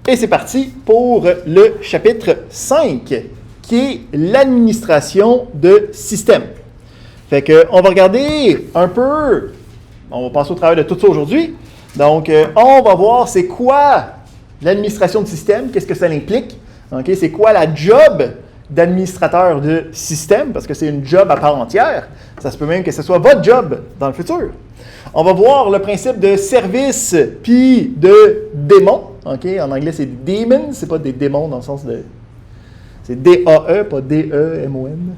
Et c'est parti pour le chapitre 5, qui est l'administration de système. Fait que, on va regarder un peu, on va passer au travers de tout ça aujourd'hui. Donc, on va voir c'est quoi l'administration de système, qu'est-ce que ça implique, okay? C'est quoi la job d'administrateur de système, parce que c'est une job à part entière. Ça se peut même que ce soit votre job dans le futur. On va voir le principe de service puis de démon. Okay? En anglais, c'est demon, c'est pas des démons dans le sens de... C'est D-A-E, pas D-E-M-O-N.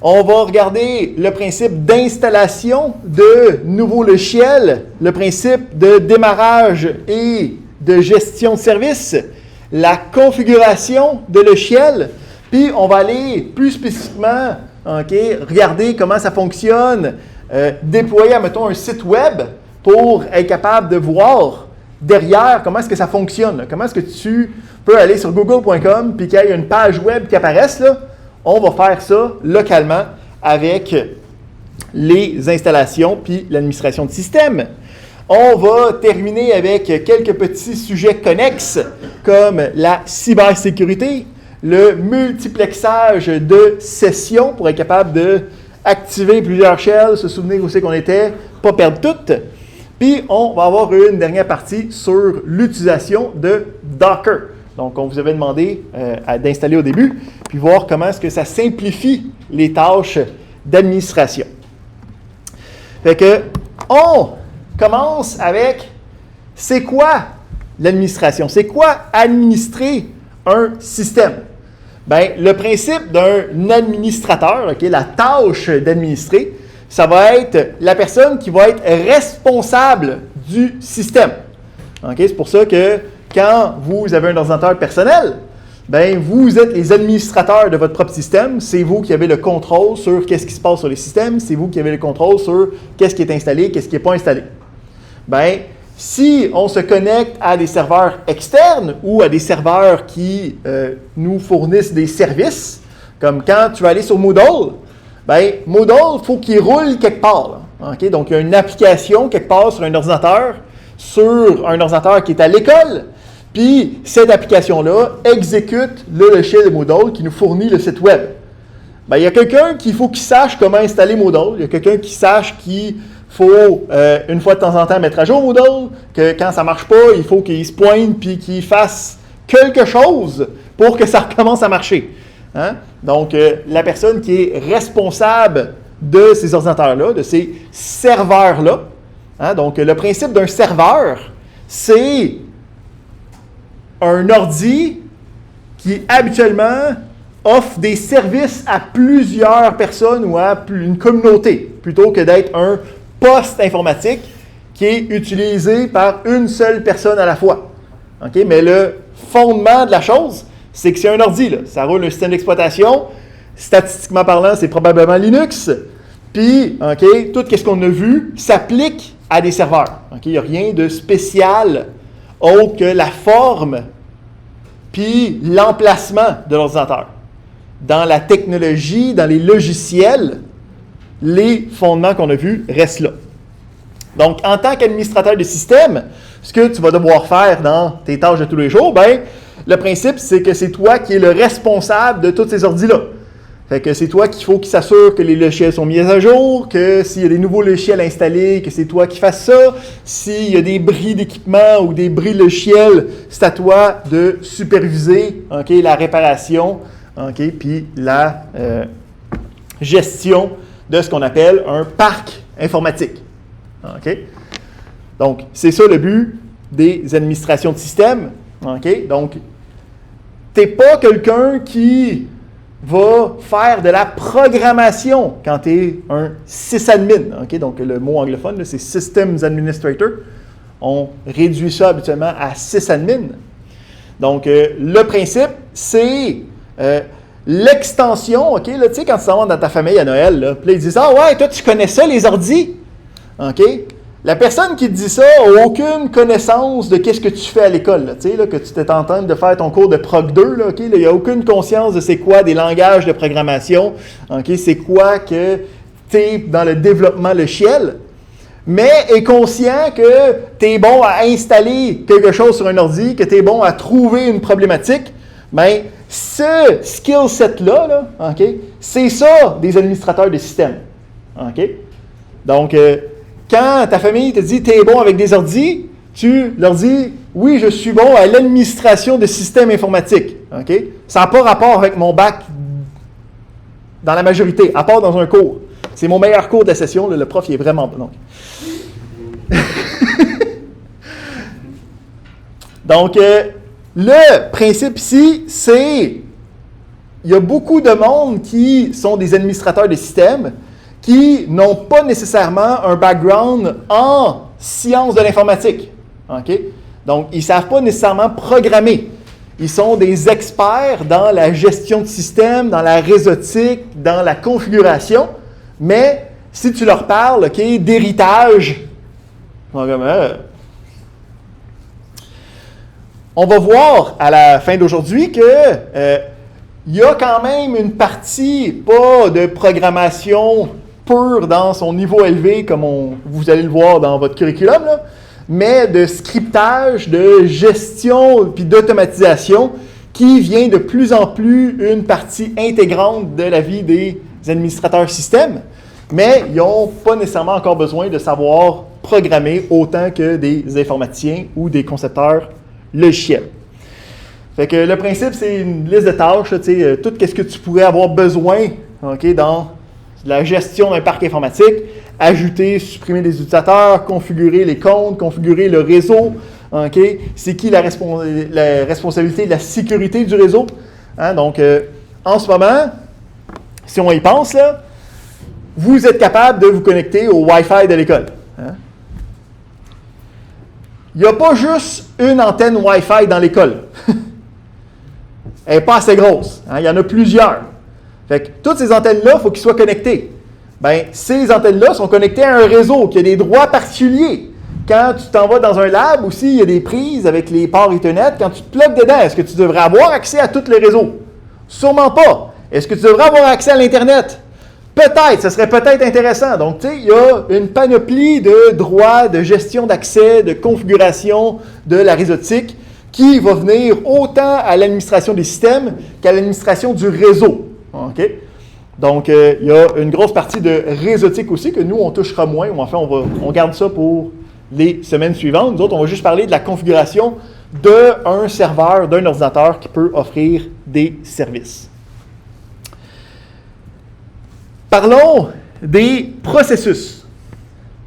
On va regarder le principe d'installation de nouveaux logiciels, le principe de démarrage et de gestion de service, la configuration de logiciels, puis on va aller plus spécifiquement regarder comment ça fonctionne, déployer, mettons, un site web pour être capable de voir derrière comment est-ce que ça fonctionne. Comment est-ce que tu peux aller sur google.com puis qu'il y ait une page web qui apparaisse là. On va faire ça localement avec les installations puis l'administration de système. On va terminer avec quelques petits sujets connexes comme la cybersécurité, le multiplexage de sessions pour être capable d'activer plusieurs shells, se souvenir où c'est qu'on était, pas perdre toutes. Puis on va avoir une dernière partie sur l'utilisation de Docker. Donc, on vous avait demandé d'installer au début, puis voir comment est-ce que ça simplifie les tâches d'administration. Fait que, on commence avec, c'est quoi l'administration? C'est quoi administrer un système? Bien, le principe d'un administrateur, la tâche d'administrer, ça va être la personne qui va être responsable du système. C'est pour ça que quand vous avez un ordinateur personnel, bien, vous êtes les administrateurs de votre propre système. C'est vous qui avez le contrôle sur qu'est-ce qui se passe sur les systèmes. C'est vous qui avez le contrôle sur qu'est-ce qui est installé, qu'est-ce qui n'est pas installé. Bien, si on se connecte à des serveurs externes ou à des serveurs qui nous fournissent des services, comme quand tu vas aller sur Moodle, bien, Moodle, il faut qu'il roule quelque part. Donc, il y a une application quelque part sur un ordinateur qui est à l'école. Puis, cette application-là exécute le logiciel de Moodle qui nous fournit le site web. Bien, il y a quelqu'un qu'il faut qu'il sache comment installer Moodle. Il y a quelqu'un qui sache qu'il faut, une fois de temps en temps, mettre à jour Moodle, que quand ça ne marche pas, il faut qu'il se pointe puis qu'il fasse quelque chose pour que ça recommence à marcher. Donc, la personne qui est responsable de ces ordinateurs-là, de ces serveurs-là, donc le principe d'un serveur, c'est un ordi qui habituellement offre des services à plusieurs personnes ou à une communauté, plutôt que d'être un poste informatique qui est utilisé par une seule personne à la fois. Mais le fondement de la chose, c'est que c'est un ordi, là. Ça roule un système d'exploitation. Statistiquement parlant, c'est probablement Linux. Puis, tout ce qu'on a vu s'applique à des serveurs. Il n'y a rien de spécial autre que la forme puis l'emplacement de l'ordinateur. Dans la technologie, dans les logiciels, les fondements qu'on a vus restent là. Donc, en tant qu'administrateur de système, ce que tu vas devoir faire dans tes tâches de tous les jours, bien, le principe, c'est que c'est toi qui es le responsable de tous ces ordis-là. Fait que c'est toi qu'il faut qu'il s'assure que les logiciels sont mis à jour, que s'il y a des nouveaux logiciels installés, que c'est toi qui fasses ça. S'il y a des bris d'équipement ou des bris logiciels, c'est à toi de superviser la réparation, puis la gestion de ce qu'on appelle un parc informatique. Donc, c'est ça le but des administrations de système. Donc, tu n'es pas quelqu'un qui va faire de la programmation quand tu es un sysadmin. Donc, le mot anglophone, là, c'est Systems Administrator. On réduit ça habituellement à sysadmin. Donc, le principe, c'est l'extension. Là, tu sais, quand tu t'en vas dans ta famille à Noël, là, puis ils disent « Ah ouais, toi, tu connais ça, les ordis? » La personne qui te dit ça n'a aucune connaissance de qu'est-ce que tu fais à l'école, que tu t'es en train de faire ton cours de Prog 2, il n'y a aucune conscience de c'est quoi des langages de programmation, c'est quoi que tu es dans le développement logiciel. mais est conscient que tu es bon à installer quelque chose sur un ordi, que tu es bon à trouver une problématique, bien, ce skill set-là, OK, c'est ça des administrateurs de système. OK? Donc, quand ta famille te dit « tu es bon avec des ordis », tu leur dis « oui, je suis bon à l'administration de systèmes informatiques. OK? » Ça n'a pas rapport avec mon bac dans la majorité, à part dans un cours. C'est mon meilleur cours de la session, le prof il est vraiment bon. Donc, le principe ici, c'est il y a beaucoup de monde qui sont des administrateurs de systèmes qui n'ont pas nécessairement un background en sciences de l'informatique. OK? Donc, ils ne savent pas nécessairement programmer. Ils sont des experts dans la gestion de système, dans la réseautique, dans la configuration, mais si tu leur parles, OK, d'héritage, on va voir à la fin d'aujourd'hui que il y a quand même une partie, pas de programmation pure dans son niveau élevé, comme vous allez le voir dans votre curriculum, là, mais de scriptage, de gestion puis d'automatisation qui vient de plus en plus une partie intégrante de la vie des administrateurs système, mais ils n'ont pas nécessairement encore besoin de savoir programmer autant que des informaticiens ou des concepteurs logiciels. Fait que le principe, c'est une liste de tâches, tout ce que tu pourrais avoir besoin, OK, dans la gestion d'un parc informatique, ajouter, supprimer des utilisateurs, configurer les comptes, configurer le réseau, OK, c'est qui la responsabilité de la sécurité du réseau. Hein? Donc, en ce moment, si on y pense, là, vous êtes capable de vous connecter au Wi-Fi de l'école. Hein? Il n'y a pas juste une antenne Wi-Fi dans l'école. Elle n'est pas assez grosse. Hein? Il y en a plusieurs. Fait que toutes ces antennes-là, il faut qu'ils soient connectés. Bien, ces antennes-là sont connectées à un réseau qui a des droits particuliers. Quand tu t'en vas dans un lab aussi, il y a des prises avec les ports Ethernet. Quand tu te plugues dedans, est-ce que tu devrais avoir accès à tout le réseau? Sûrement pas. Est-ce que tu devrais avoir accès à l'Internet? Peut-être, ce serait peut-être intéressant. Donc, tu sais, il y a une panoplie de droits, de gestion d'accès, de configuration de la réseautique qui va venir autant à l'administration des systèmes qu'à l'administration du réseau. OK? Donc, il y a une grosse partie de réseautique aussi que nous, on touchera moins. Ou enfin, on garde ça pour les semaines suivantes. Nous autres, on va juste parler de la configuration d'un serveur, d'un ordinateur qui peut offrir des services. Parlons des processus.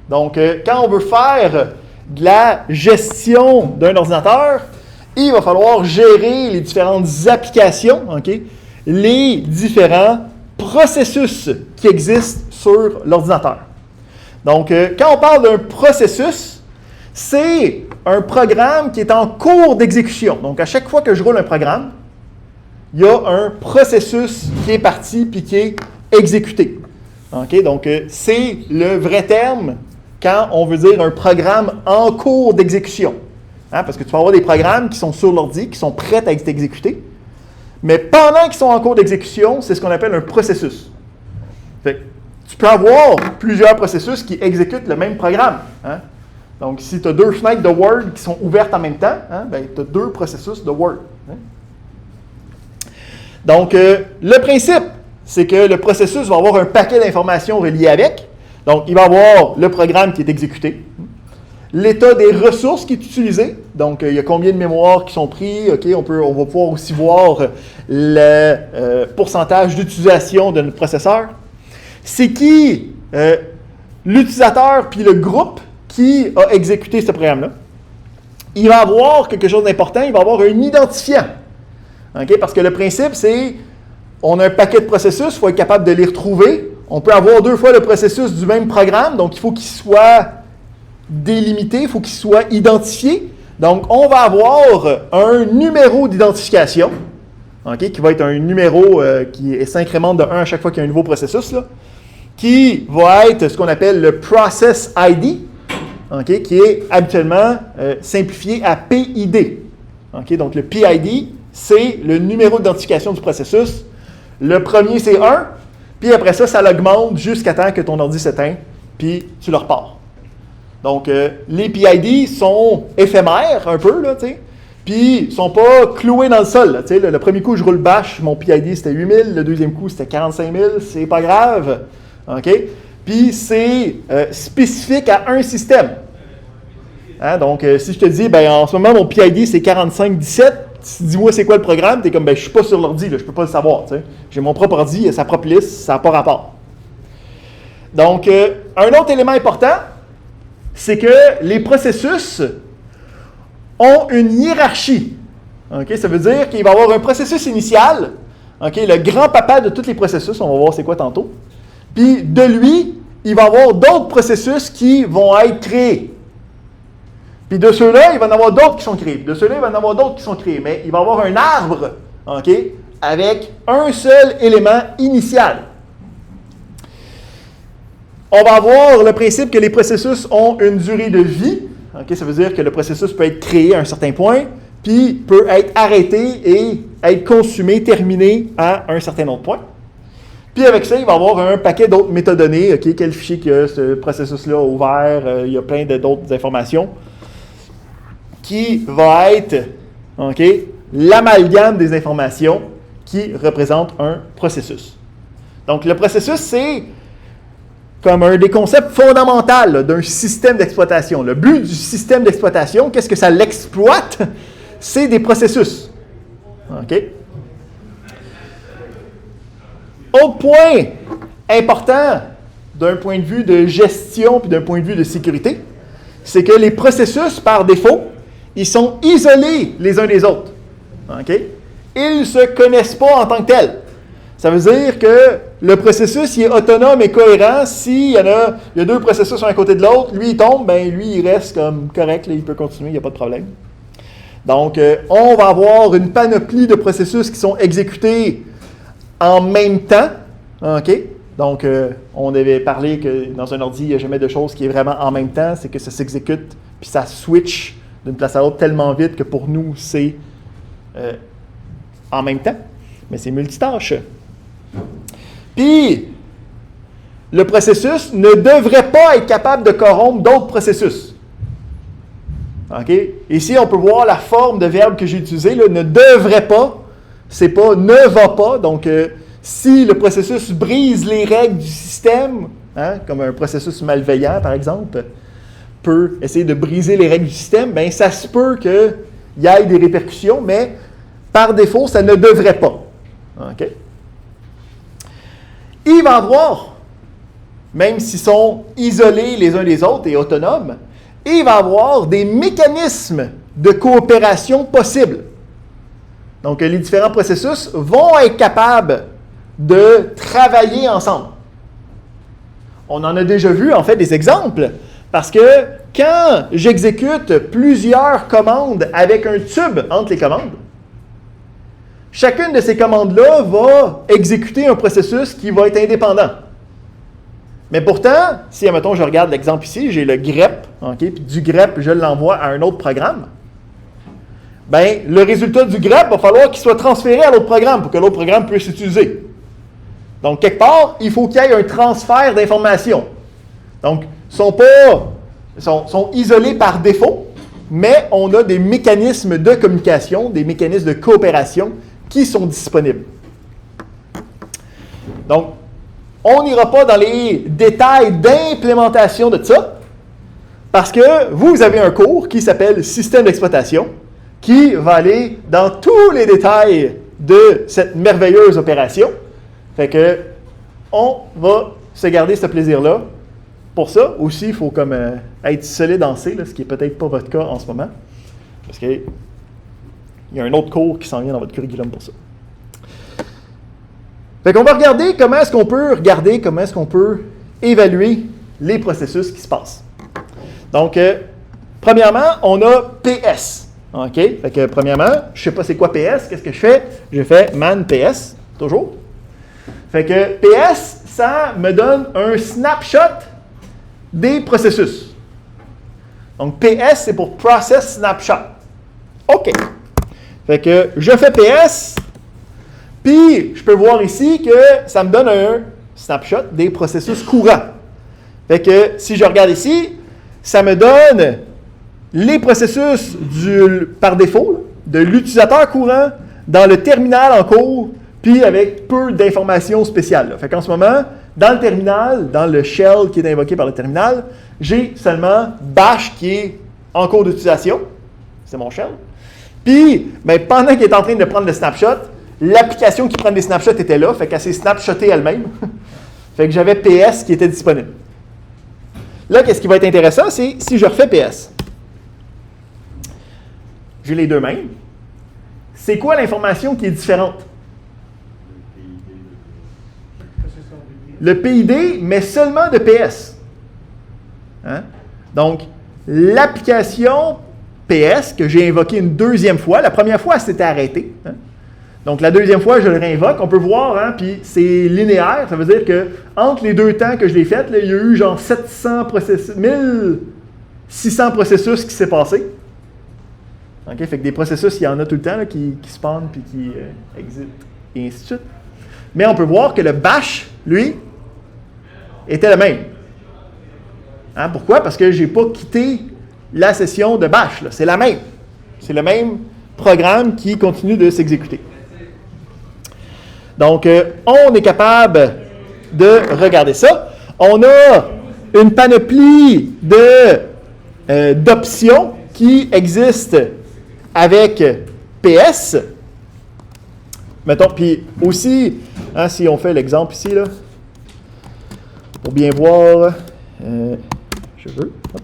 Donc, quand on veut faire de la gestion d'un ordinateur, il va falloir gérer les différentes applications, OK, les différents processus qui existent sur l'ordinateur. Donc, quand on parle d'un processus, c'est un programme qui est en cours d'exécution. Donc, à chaque fois que je roule un programme, il y a un processus qui est parti puis qui est exécuté. OK? Donc, c'est le vrai terme quand on veut dire un programme en cours d'exécution. Hein? Parce que tu peux avoir des programmes qui sont sur l'ordi, qui sont prêts à être exécutés, mais pendant qu'ils sont en cours d'exécution, c'est ce qu'on appelle un processus. Fait que tu peux avoir plusieurs processus qui exécutent le même programme. Hein? Donc, si tu as deux fenêtres de Word qui sont ouvertes en même temps, hein, ben, tu as deux processus de Word. Hein? Donc, le principe, c'est que le processus va avoir un paquet d'informations reliées avec. Donc, il va avoir le programme qui est exécuté, l'état des ressources qui est utilisé. Donc, il y a combien de mémoire qui sont pris. OK, on va pouvoir aussi voir le pourcentage d'utilisation de notre processeur. C'est qui l'utilisateur puis le groupe qui a exécuté ce programme-là. Il va avoir quelque chose d'important, il va avoir un identifiant. OK, parce que le principe, c'est on a un paquet de processus, il faut être capable de les retrouver. On peut avoir deux fois le processus du même programme, donc il faut qu'il soit délimité, il faut qu'il soit identifié. Donc, on va avoir un numéro d'identification, okay, qui va être un numéro qui s'incrémente de 1 à chaque fois qu'il y a un nouveau processus, là, qui va être ce qu'on appelle le Process ID, okay, qui est habituellement simplifié à PID. Okay, donc, le PID, c'est le numéro d'identification du processus. Le premier, c'est 1, puis après ça, ça l'augmente jusqu'à temps que ton ordi s'éteint, puis tu le repars. Donc, les PID sont éphémères un peu, là, tu sais. Puis, ils ne sont pas cloués dans le sol. Là, le premier coup, je roule bash, mon PID c'était 8000, le deuxième coup c'était 45 000, c'est pas grave. OK? Puis, c'est spécifique à un système. Hein? Donc, si je te dis, ben, en ce moment, mon PID c'est 4517, dis-moi c'est quoi le programme, tu es comme, ben, je suis pas sur l'ordi, je peux pas le savoir. T'sais. J'ai mon propre ordi, il a sa propre liste, ça n'a pas rapport. Donc, un autre élément important, c'est que les processus ont une hiérarchie. Okay? Ça veut dire qu'il va y avoir un processus initial, okay? Le grand-papa de tous les processus, on va voir c'est quoi tantôt. Puis de lui, il va y avoir d'autres processus qui vont être créés. Puis de ceux-là, il va y en avoir d'autres qui sont créés. De ceux-là, il va y en avoir d'autres qui sont créés. Mais il va y avoir un arbre, okay? Avec un seul élément initial. On va avoir le principe que les processus ont une durée de vie. Okay, ça veut dire que le processus peut être créé à un certain point, puis peut être arrêté et être consumé, terminé à un certain autre point. Puis avec ça, il va y avoir un paquet d'autres métadonnées, okay, quel fichier que ce processus-là a ouvert, il y a plein d'autres informations, qui va être l'amalgame des informations qui représentent un processus. Donc le processus, c'est comme un des concepts fondamentaux d'un système d'exploitation. Le but du système d'exploitation, qu'est-ce que ça l'exploite? C'est des processus. OK? Autre point important d'un point de vue de gestion puis d'un point de vue de sécurité, c'est que les processus, par défaut, ils sont isolés les uns des autres. OK? Ils ne se connaissent pas en tant que tels. Ça veut dire que le processus il est autonome et cohérent. S'il y a deux processus un à côté de l'autre, lui il tombe, ben lui il reste comme correct, là, il peut continuer, il n'y a pas de problème. Donc, on va avoir une panoplie de processus qui sont exécutés en même temps. OK? Donc, on avait parlé que dans un ordi, il n'y a jamais de chose qui est vraiment en même temps, c'est que ça s'exécute puis ça switch d'une place à l'autre tellement vite que pour nous, c'est en même temps. Mais c'est multitâche. Puis, le processus ne devrait pas être capable de corrompre d'autres processus. OK? Ici, on peut voir la forme de verbe que j'ai utilisé, là, ne devrait pas, c'est pas ne va pas. Donc, si le processus brise les règles du système, hein, comme un processus malveillant, par exemple, peut essayer de briser les règles du système, bien, ça se peut qu'il y ait des répercussions, mais par défaut, ça ne devrait pas. OK? Il va y avoir, même s'ils sont isolés les uns des autres et autonomes, il va y avoir des mécanismes de coopération possibles. Donc, les différents processus vont être capables de travailler ensemble. On en a déjà vu, en fait, des exemples, parce que quand j'exécute plusieurs commandes avec un tube entre les commandes, chacune de ces commandes-là va exécuter un processus qui va être indépendant. Mais pourtant, si, admettons, je regarde l'exemple ici, j'ai le grep, puis du grep, je l'envoie à un autre programme, bien, le résultat du grep va falloir qu'il soit transféré à l'autre programme pour que l'autre programme puisse l'utiliser. Donc, quelque part, il faut qu'il y ait un transfert d'informations. Donc, ils sont isolés par défaut, mais on a des mécanismes de communication, des mécanismes de coopération qui sont disponibles. Donc, on n'ira pas dans les détails d'implémentation de ça, parce que vous avez un cours qui s'appelle Système d'exploitation, qui va aller dans tous les détails de cette merveilleuse opération. Fait que, on va se garder ce plaisir-là. Pour ça, aussi, il faut comme être solide en C, là, ce qui n'est peut-être pas votre cas en ce moment, parce qu'il y a un autre cours qui s'en vient dans votre curriculum pour ça. Fait qu'on va regarder comment est-ce qu'on peut évaluer les processus qui se passent. Donc, premièrement, on a PS. OK? Fait que, premièrement, je ne sais pas c'est quoi PS. Qu'est-ce que je fais? Je fais man PS, toujours. Fait que PS, ça me donne un snapshot des processus. Donc, PS, c'est pour Process Snapshot. OK. Fait que je fais PS, puis je peux voir ici que ça me donne un snapshot des processus courants. Fait que si je regarde ici, ça me donne les processus par défaut là, de l'utilisateur courant dans le terminal en cours, puis avec peu d'informations spéciales. Là. Fait qu'en ce moment, dans le terminal, dans le shell qui est invoqué par le terminal, j'ai seulement bash qui est en cours d'utilisation. C'est mon shell. Puis, pendant qu'il est en train de prendre le snapshot, l'application qui prend des snapshots était là, fait qu'elle s'est snapshotée elle-même. Fait que j'avais PS qui était disponible. Là, qu'est-ce qui va être intéressant, c'est si je refais PS. J'ai les deux mêmes. C'est quoi l'information qui est différente? Le PID, mais seulement de PS. Hein? Donc, l'application PS que j'ai invoquée une deuxième fois, la première fois, elle s'était arrêtée. Hein? Donc, la deuxième fois, je le réinvoque. On peut voir, hein, puis c'est linéaire. Ça veut dire que entre les deux temps que je l'ai fait, là, il y a eu genre 1600 processus qui s'est passé. OK? Fait que des processus, il y en a tout le temps là, qui spawnent puis qui exitent, et ainsi de suite. Mais on peut voir que le bash, lui, était le même. Hein? Pourquoi? Parce que je n'ai pas quitté la session de bash. Là. C'est la même. C'est le même programme qui continue de s'exécuter. Donc, on est capable de regarder ça. On a une panoplie d'options qui existent avec PS. Mettons, puis aussi, hein, si on fait l'exemple ici, là, pour bien voir, je veux. Hop.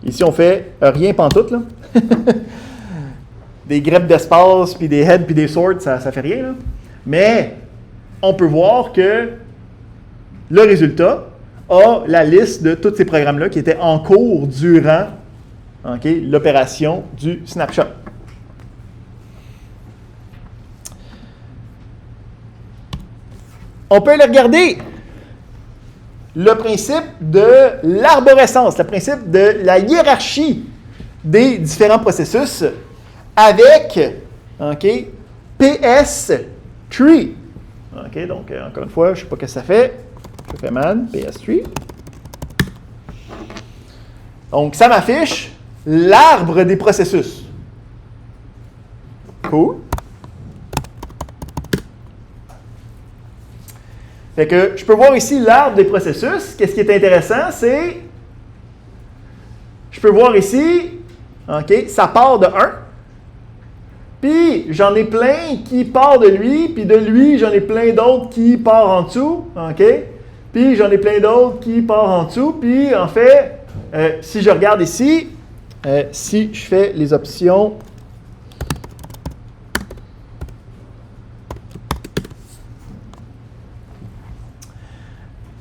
Ici, on fait rien pantoute, là. Des greppes d'espace, puis des heads, puis des swords, ça fait rien, là. Mais on peut voir que le résultat a la liste de tous ces programmes-là qui étaient en cours durant l'opération du snapshot. On peut aller regarder le principe de l'arborescence, le principe de la hiérarchie des différents processus avec PS tree. Donc, encore une fois, je ne sais pas ce que ça fait. Je fais man, PS tree. Donc, ça m'affiche l'arbre des processus. Cool. Fait que je peux voir ici l'arbre des processus. Qu'est-ce qui est intéressant, c'est je peux voir ici, ça part de 1. Puis j'en ai plein qui part de lui, puis de lui, j'en ai plein d'autres qui partent en dessous. Puis j'en ai plein d'autres qui partent en dessous. Puis en fait, si je regarde ici, si je fais les options.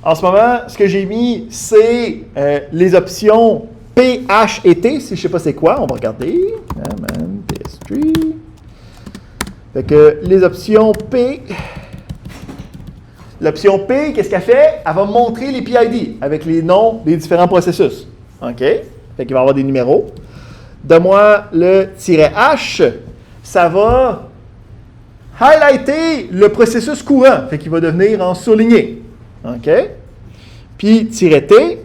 En ce moment, ce que j'ai mis, c'est les options P, H et T. Si je ne sais pas c'est quoi, on va regarder. PS3. Fait que les options P. L'option P, qu'est-ce qu'elle fait? Elle va montrer les PID avec les noms des différents processus. OK? Fait qu'il va y avoir des numéros. Donne-moi le "-H", ça va highlighter le processus courant. Fait qu'il va devenir en surligné. OK? Puis "-T",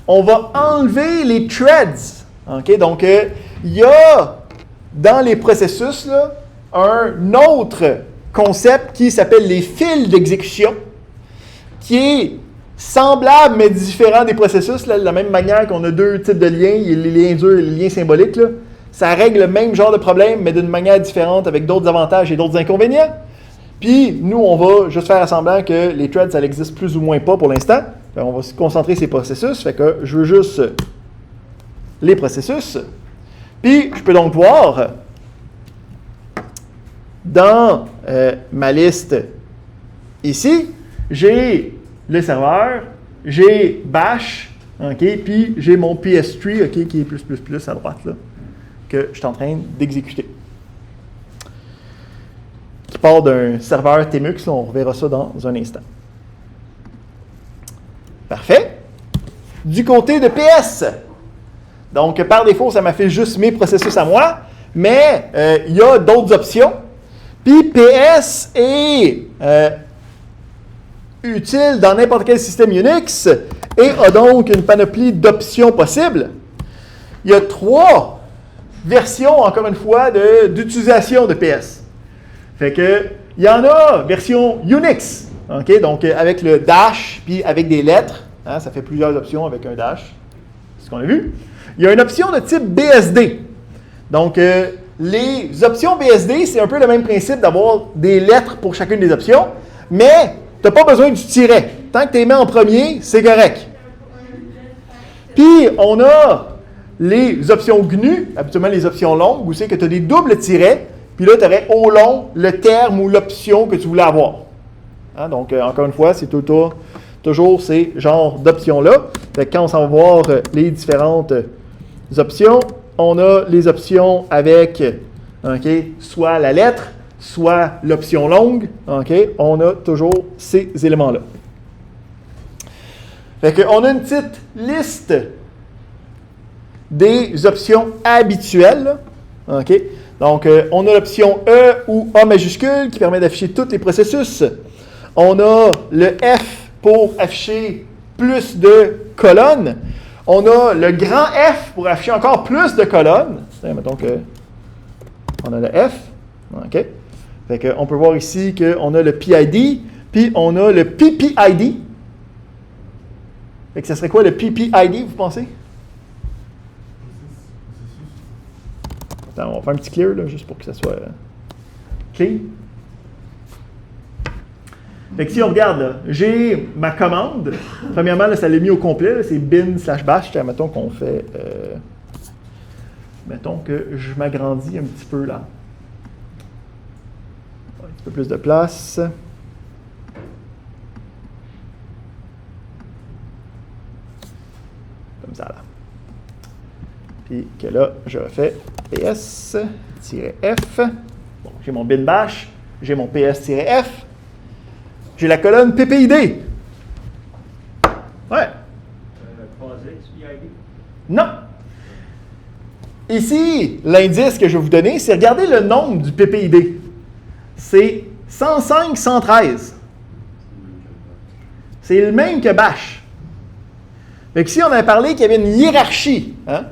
on va enlever les threads. OK? Donc, il y a dans les processus là, un autre concept qui s'appelle les fils d'exécution, qui est semblable mais différent des processus. Là, de la même manière qu'on a deux types de liens, il y a les liens durs et les liens symboliques. Là. Ça règle le même genre de problème, mais d'une manière différente avec d'autres avantages et d'autres inconvénients. Puis, nous, on va juste faire semblant que les threads, ça n'existe plus ou moins pas pour l'instant. On va se concentrer sur ces processus. Fait que je veux juste les processus. Puis, je peux donc voir dans ma liste ici, j'ai le serveur, j'ai bash, puis j'ai mon PS3 qui est plus à droite, là, que je suis en train d'exécuter. Qui part d'un serveur Tmux, là, on reverra ça dans un instant. Parfait. Du côté de PS, donc par défaut, ça m'affiche juste mes processus à moi, mais il y a d'autres options. Puis PS est utile dans n'importe quel système Unix et a donc une panoplie d'options possibles. Il y a 3 versions, encore une fois, d'utilisation de PS. Fait que, il y en a version Unix, okay? Donc avec le dash, puis avec des lettres, hein, ça fait plusieurs options avec un dash, c'est ce qu'on a vu. Il y a une option de type BSD. Donc, les options BSD, c'est un peu le même principe d'avoir des lettres pour chacune des options, mais tu n'as pas besoin du tiret. Tant que tu les mets en premier, c'est correct. Puis, on a les options GNU, habituellement les options longues, où c'est que tu as des doubles tirets, puis là, tu aurais au long le terme ou l'option que tu voulais avoir. Hein, donc, encore une fois, c'est toujours ces genres d'options-là. Quand on s'en va voir les différentes options, on a les options avec soit la lettre, soit l'option longue. On a toujours ces éléments-là. On a une petite liste des options habituelles. Donc, on a l'option E ou A majuscule qui permet d'afficher tous les processus. On a le F pour afficher plus de colonnes. On a le grand F pour afficher encore plus de colonnes. Mettons qu'on a le F. On peut voir ici qu'on a le PID, puis on a le PPID. Ça serait quoi le PPID, vous pensez? Attends, on va faire un petit clear, là, juste pour que ça soit clean. Si on regarde, là, j'ai ma commande. Premièrement, là, ça l'a mis au complet. C'est bin/bash. Mettons qu'on fait... mettons que je m'agrandis un petit peu là. Un petit peu plus de place. Comme ça, là. Puis que là, je refais ps-f. Bon, j'ai mon bin bash, j'ai mon ps-f. J'ai la colonne PPID. Ouais. Non. Ici, l'indice que je vais vous donner, c'est regarder le nombre du PPID. C'est 105, 113. C'est le même que bash. Donc ici, on a parlé qu'il y avait une hiérarchie. Hein?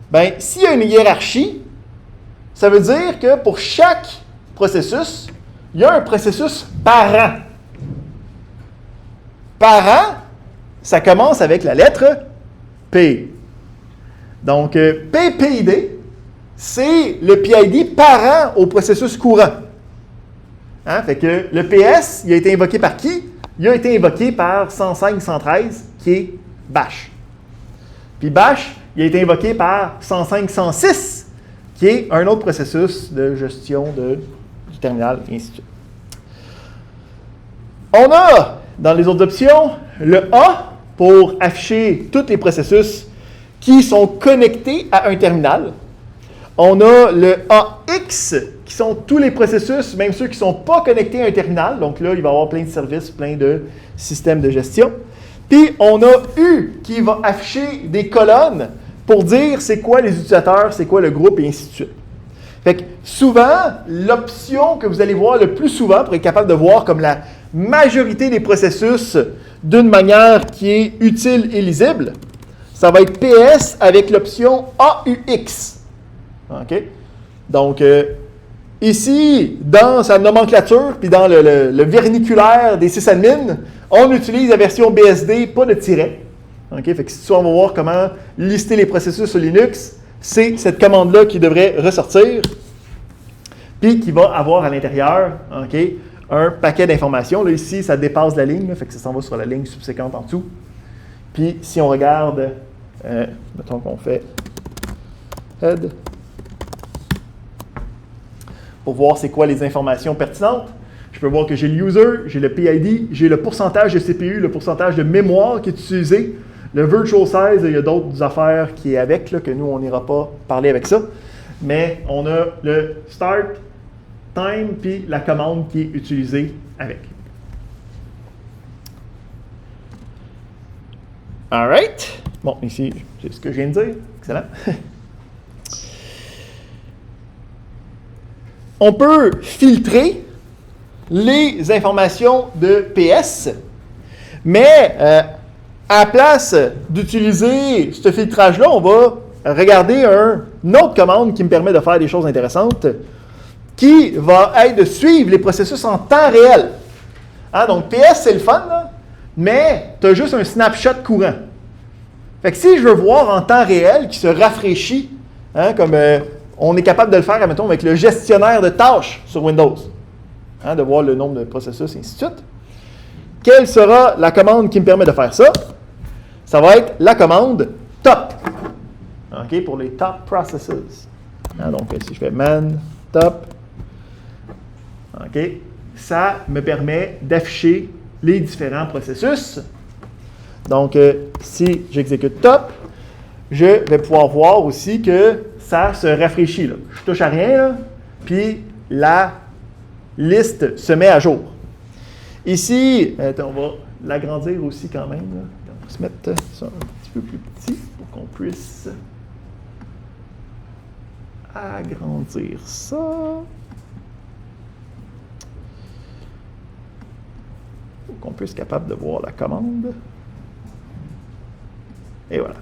Bien, s'il y a une hiérarchie, ça veut dire que pour chaque processus, il y a un processus parent. Parent, ça commence avec la lettre P. Donc, PPID, c'est le PID parent au processus courant. Hein? Fait que le PS, il a été invoqué par qui? Il a été invoqué par 105, 113, qui est bash. Puis bash, il a été invoqué par 105, 106, qui est un autre processus de gestion du terminal, et ainsi de suite. On a, dans les autres options, le A pour afficher tous les processus qui sont connectés à un terminal. On a le AX, qui sont tous les processus, même ceux qui ne sont pas connectés à un terminal. Donc là, il va y avoir plein de services, plein de systèmes de gestion. Puis, on a U, qui va afficher des colonnes pour dire c'est quoi les utilisateurs, c'est quoi le groupe, et ainsi de suite. Fait que souvent, l'option que vous allez voir le plus souvent pour être capable de voir comme la majorité des processus d'une manière qui est utile et lisible, ça va être PS avec l'option AUX. OK? Donc, ici, dans sa nomenclature, puis dans le verniculaire des sysadmins, on utilise la version BSD, pas de tiret. OK? Fait que si on va voir comment lister les processus sur Linux, c'est cette commande-là qui devrait ressortir, puis qui va avoir à l'intérieur, OK, un paquet d'informations. Là, ici, ça dépasse la ligne, là, fait que ça s'en va sur la ligne subséquente en dessous. Puis, si on regarde, mettons qu'on fait head, pour voir c'est quoi les informations pertinentes, je peux voir que j'ai le user, j'ai le PID, j'ai le pourcentage de CPU, le pourcentage de mémoire qui est utilisé, le virtual size, il y a d'autres affaires qui est avec, là, que nous, on n'ira pas parler avec ça. Mais on a le start time, puis la commande qui est utilisée avec. All right. Bon, ici, c'est ce que je viens de dire. Excellent. on peut filtrer les informations de PS, mais à la place d'utiliser ce filtrage-là, on va regarder une autre commande qui me permet de faire des choses intéressantes, qui va être de suivre les processus en temps réel. Hein, donc, PS, c'est le fun, là, mais tu as juste un snapshot courant. Fait que si je veux voir en temps réel qui se rafraîchit, hein, comme on est capable de le faire, admettons, avec le gestionnaire de tâches sur Windows, hein, de voir le nombre de processus, et ainsi de suite, quelle sera la commande qui me permet de faire ça? Ça va être la commande top. OK, pour les top processes. Hein, donc, si je fais man top, OK, ça me permet d'afficher les différents processus. Donc, si j'exécute top, je vais pouvoir voir aussi que ça se rafraîchit. Là. Je touche à rien, là, puis la liste se met à jour. Ici, on va l'agrandir aussi quand même. Là. On va se mettre ça un petit peu plus petit pour qu'on puisse agrandir ça. Pour qu'on puisse être capable de voir la commande. Et voilà.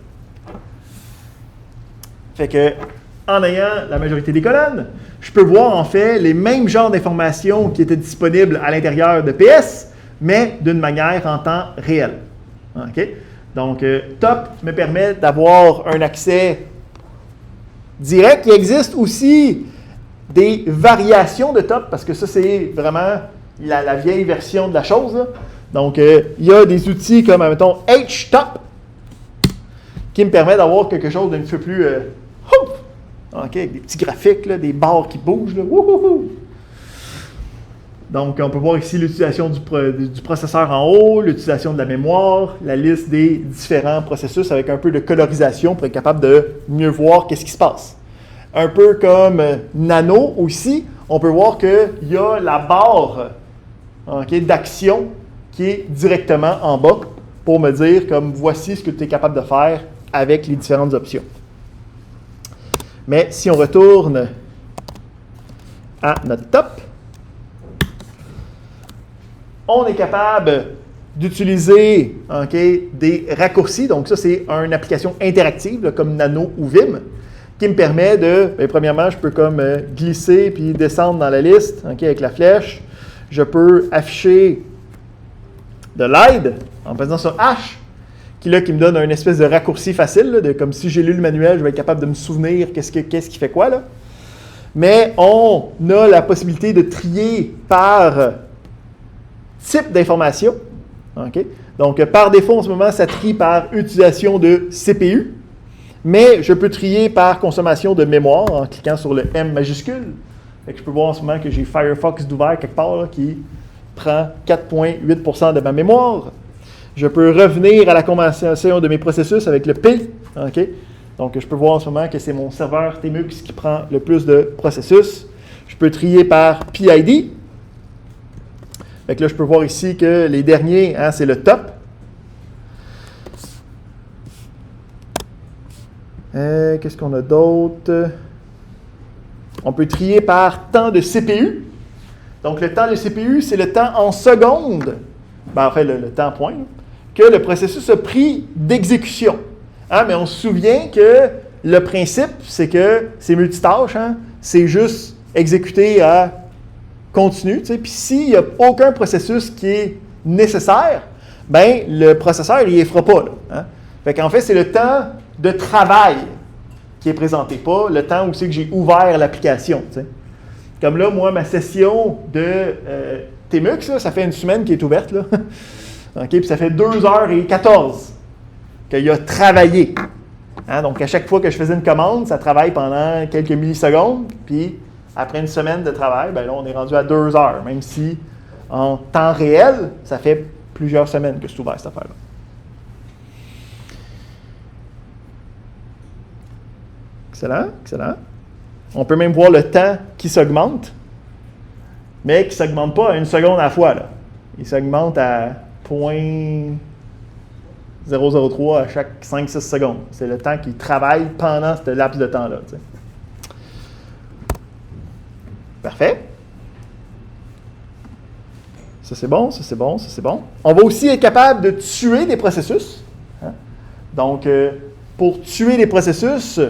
Fait que, en ayant la majorité des colonnes, je peux voir en fait les mêmes genres d'informations qui étaient disponibles à l'intérieur de PS, mais d'une manière en temps réel. OK? Donc, top me permet d'avoir un accès direct. Il existe aussi des variations de top, parce que ça, c'est vraiment la vieille version de la chose. Là. Donc, il y a des outils comme, mettons, HTOP, qui me permet d'avoir quelque chose d'un petit peu plus... OK, avec des petits graphiques, là, des barres qui bougent. Là. Donc, on peut voir ici l'utilisation du processeur en haut, l'utilisation de la mémoire, la liste des différents processus avec un peu de colorisation pour être capable de mieux voir qu'est-ce qui se passe. Un peu comme Nano aussi, on peut voir qu'il y a la barre d'action qui est directement en bas pour me dire comme voici ce que tu es capable de faire avec les différentes options. Mais si on retourne à notre top, on est capable d'utiliser des raccourcis. Donc ça, c'est une application interactive là, comme Nano ou Vim qui me permet de, premièrement, je peux comme glisser puis descendre dans la liste avec la flèche. Je peux afficher de l'aide en faisant sur H qui me donne un espèce de raccourci facile, là, comme si j'ai lu le manuel, je vais être capable de me souvenir qu'est-ce qui fait quoi. Là. Mais on a la possibilité de trier par type d'information. Okay? Donc, par défaut, en ce moment, ça trie par utilisation de CPU, mais je peux trier par consommation de mémoire en cliquant sur le M majuscule. Fait que je peux voir en ce moment que j'ai Firefox d'ouvert quelque part là, qui prend 4,8% de ma mémoire. Je peux revenir à la consommation de mes processus avec le P. Okay? Donc, je peux voir en ce moment que c'est mon serveur Tmux qui prend le plus de processus. Je peux trier par PID. Fait que là, je peux voir ici que les derniers, c'est le top. Qu'est-ce qu'on a d'autre? On peut trier par temps de CPU. Donc, le temps de CPU, c'est le temps en secondes, le temps point, que le processus a pris d'exécution. Mais on se souvient que le principe, c'est que c'est multitâche, c'est juste exécuter à continu. Puis s'il n'y a aucun processus qui est nécessaire, le processeur, il ne les fera pas. Là, Fait qu'en fait, c'est le temps de travail qui est présenté, pas le temps où c'est que j'ai ouvert l'application. T'sais. Comme là, moi, ma session de Tmux, là, ça fait une semaine qui est ouverte. Là. Puis ça fait 2h14 qu'il a travaillé. Donc, à chaque fois que je faisais une commande, ça travaille pendant quelques millisecondes. Puis, après une semaine de travail, là, on est rendu à 2 heures. Même si, en temps réel, ça fait plusieurs semaines que c'est ouvert, cette affaire-là. Excellent, excellent. On peut même voir le temps qui s'augmente, mais qui ne s'augmente pas à 1 seconde à la fois. Là. Il s'augmente à 0,003 à chaque 5-6 secondes. C'est le temps qu'il travaille pendant ce laps de temps-là. T'sais. Parfait. Ça, c'est bon, ça, c'est bon, ça, c'est bon. On va aussi être capable de tuer des processus. Hein? Donc, pour tuer des processus,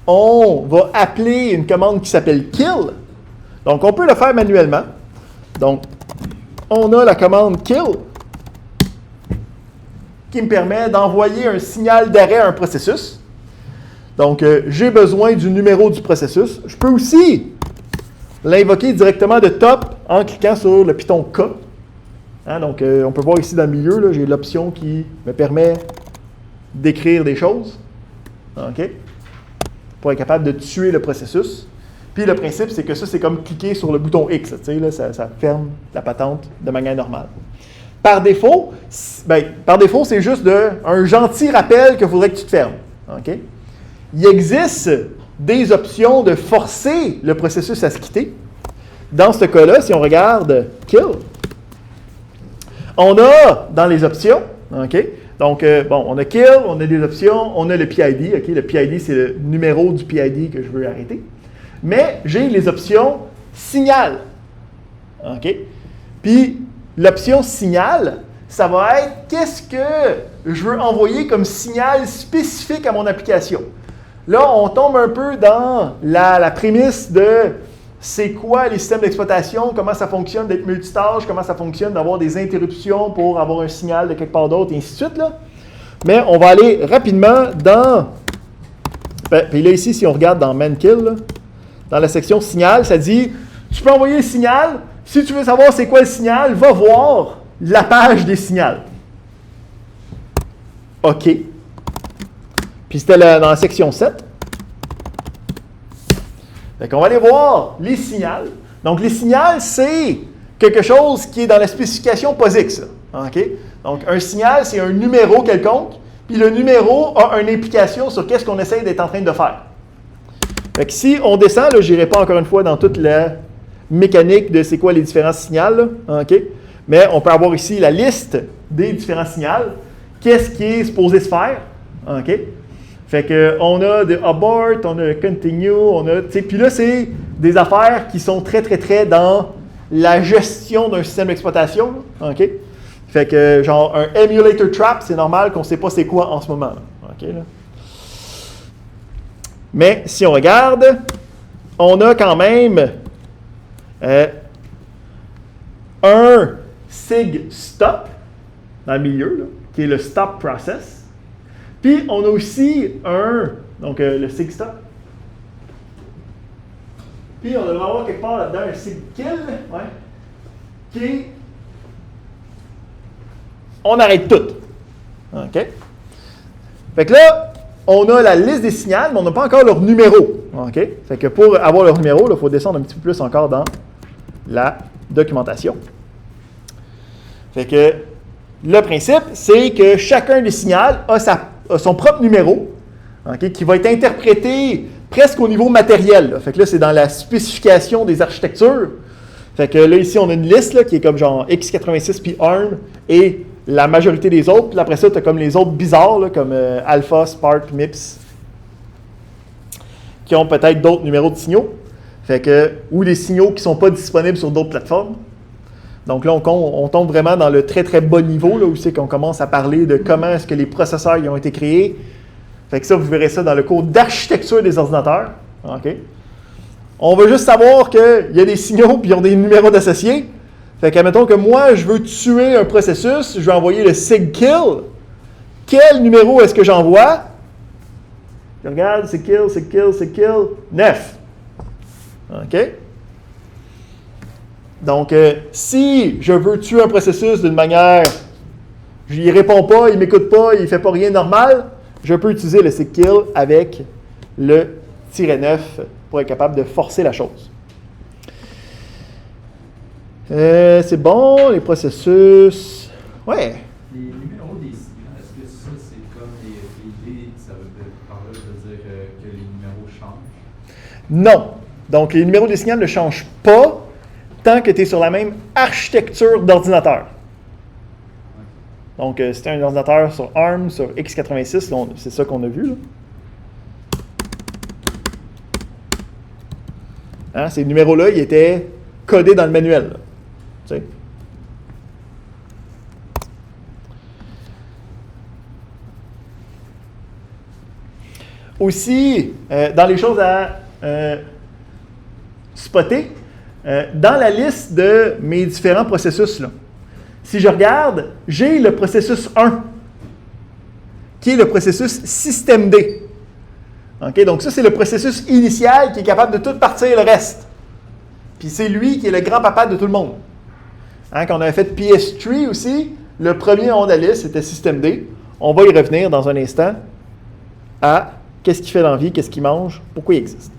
on va appeler une commande qui s'appelle kill. Donc, on peut le faire manuellement. Donc, on a la commande kill qui me permet d'envoyer un signal d'arrêt à un processus. Donc, j'ai besoin du numéro du processus. Je peux aussi l'invoquer directement de top en cliquant sur le piton K. Hein, donc, on peut voir ici dans le milieu, là, j'ai l'option qui me permet d'écrire des choses. OK? Pour être capable de tuer le processus. Puis le principe, c'est que ça, c'est comme cliquer sur le bouton X. Tu sais, là, ça ferme la patente de manière normale. Par défaut, c'est juste un gentil rappel qu'il faudrait que tu te fermes. OK? Il existe des options de forcer le processus à se quitter. Dans ce cas-là, si on regarde Kill, on a dans les options, OK? Donc, on a Kill, on a des options, on a le PID. OK? Le PID, c'est le numéro du PID que je veux arrêter. Mais j'ai les options Signal. OK? Puis, l'option Signal, ça va être qu'est-ce que je veux envoyer comme signal spécifique à mon application. Là, on tombe un peu dans la prémisse de c'est quoi les systèmes d'exploitation, comment ça fonctionne d'être multitâche, comment ça fonctionne d'avoir des interruptions pour avoir un signal de quelque part d'autre, et ainsi de suite. Là. Mais on va aller rapidement dans... Puis là, ici, si on regarde dans ManKill, là, dans la section signal, ça dit tu peux envoyer le signal. Si tu veux savoir c'est quoi le signal, va voir la page des signals. OK. Puis c'était dans la section 7. Fait qu'on va aller voir les signals. Donc, les signals, c'est quelque chose qui est dans la spécification POSIX. OK? Donc, un signal, c'est un numéro quelconque. Puis le numéro a une implication sur qu'est-ce qu'on essaie d'être en train de faire. Fait que si on descend, là, je n'irai pas encore une fois dans toute la mécanique de c'est quoi les différents signaux. Là, OK? Mais on peut avoir ici la liste des différents signaux. Qu'est-ce qui est supposé se faire? OK? Fait qu'on a de abort, on a continue, on a... Puis là, c'est des affaires qui sont très, très, très dans la gestion d'un système d'exploitation. OK? Fait que, genre, un emulator trap, c'est normal qu'on ne sait pas c'est quoi en ce moment. Là. OK? Là. Mais si on regarde, on a quand même un sig stop dans le milieu, là, qui est le stop process. Puis, on a aussi le sig stop. Puis, on devrait avoir quelque part là-dedans un sig kill, ouais, qui est on arrête tout. OK? Fait que là, on a la liste des signaux, mais on n'a pas encore leur numéro. OK? Fait que pour avoir leur numéro, il faut descendre un petit peu plus encore dans la documentation. Fait que le principe, c'est que chacun des signaux a son propre numéro, okay, qui va être interprété presque au niveau matériel. Là. Fait que là, c'est dans la spécification des architectures. Fait que là, ici, on a une liste là, qui est comme genre x86 puis ARM et la majorité des autres. Puis après ça, tu as comme les autres bizarres, là, comme Alpha, Spark, MIPS, qui ont peut-être d'autres numéros de signaux. Fait que, ou des signaux qui ne sont pas disponibles sur d'autres plateformes. Donc là, on tombe vraiment dans le très, très bas niveau, là, où c'est qu'on commence à parler de comment est-ce que les processeurs y ont été créés. Fait que ça, vous verrez ça dans le cours d'architecture des ordinateurs. OK? On veut juste savoir qu'il y a des signaux puis ils ont des numéros d'associés. Fait que, admettons que moi, je veux tuer un processus, je vais envoyer le sig-kill. Quel numéro est-ce que j'envoie? Je regarde, sig-kill, 9. OK? Donc, si je veux tuer un processus d'une manière, je n'y réponds pas, il ne m'écoute pas, il ne fait pas rien de normal, je peux utiliser le sig-kill avec le -9 pour être capable de forcer la chose. C'est bon, les processus. Ouais. Les numéros des signaux, est-ce que ça, c'est comme les idées, ça veut par là, je veux dire que les numéros changent? Non. Donc, les numéros des signaux ne changent pas tant que tu es sur la même architecture d'ordinateur. Donc, c'était un ordinateur sur ARM, sur x86, c'est ça qu'on a vu. Là. Hein, ces numéros-là, ils étaient codés dans le manuel. Là. Tu sais. Aussi, dans les choses à spotter, dans la liste de mes différents processus, là, si je regarde, j'ai le processus 1, qui est le processus système D. Okay? Donc ça, c'est le processus initial qui est capable de tout partir le reste. Puis c'est lui qui est le grand-papa de tout le monde. Hein, quand on avait fait PS3 aussi, le premier en la liste, c'était système D. On va y revenir dans un instant à qu'est-ce qu'il fait dans la vie, qu'est-ce qu'il mange, pourquoi il existe.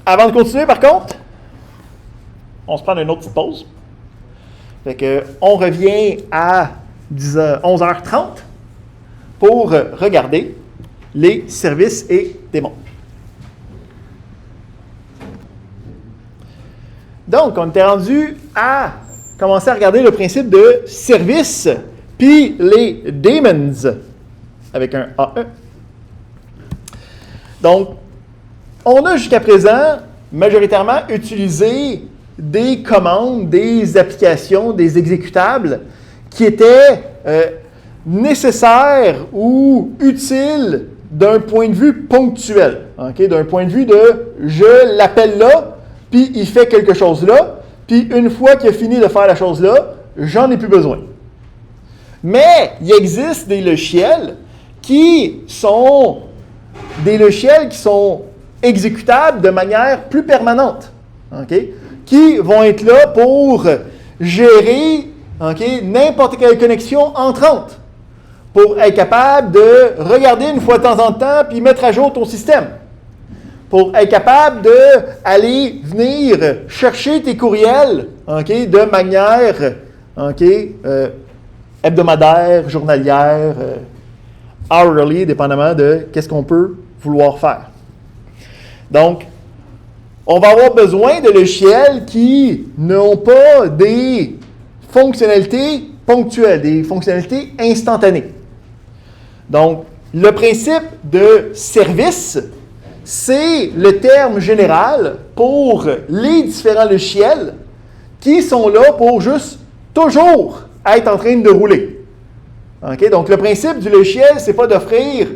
Avant de continuer, par contre, on se prend une autre petite pause. Fait que, on revient à 11h30 pour regarder les services et démons. Donc, on était rendu à commencer à regarder le principe de service, puis les daemons, avec un AE. Donc, on a jusqu'à présent majoritairement utilisé des commandes, des applications, des exécutables qui étaient nécessaires ou utiles d'un point de vue ponctuel. Okay? D'un point de vue de « je l'appelle là », puis il fait quelque chose là, puis une fois qu'il a fini de faire la chose là, j'en ai plus besoin. Mais il existe des logiciels qui sont exécutables de manière plus permanente, okay? Qui vont être là pour gérer n'importe quelle connexion entrante, pour être capable de regarder une fois de temps en temps puis mettre à jour ton système, pour être capable d'aller venir chercher tes courriels de manière hebdomadaire, journalière, hourly, dépendamment de qu'est-ce qu'on peut vouloir faire. Donc, on va avoir besoin de logiciels qui n'ont pas des fonctionnalités ponctuelles, des fonctionnalités instantanées. Donc, le principe de service, c'est le terme général pour les différents logiciels qui sont là pour juste toujours être en train de rouler. Okay? Donc, le principe du logiciel, ce n'est pas d'offrir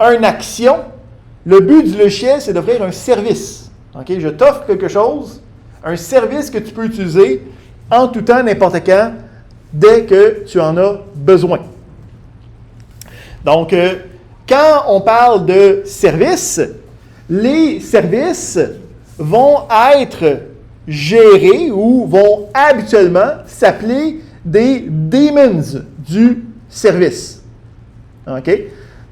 une action. Le but du logiciel, c'est d'offrir un service. Okay? Je t'offre quelque chose, un service que tu peux utiliser en tout temps, n'importe quand, dès que tu en as besoin. Donc, quand on parle de service, les services vont être gérés ou vont habituellement s'appeler des daemons du service. OK?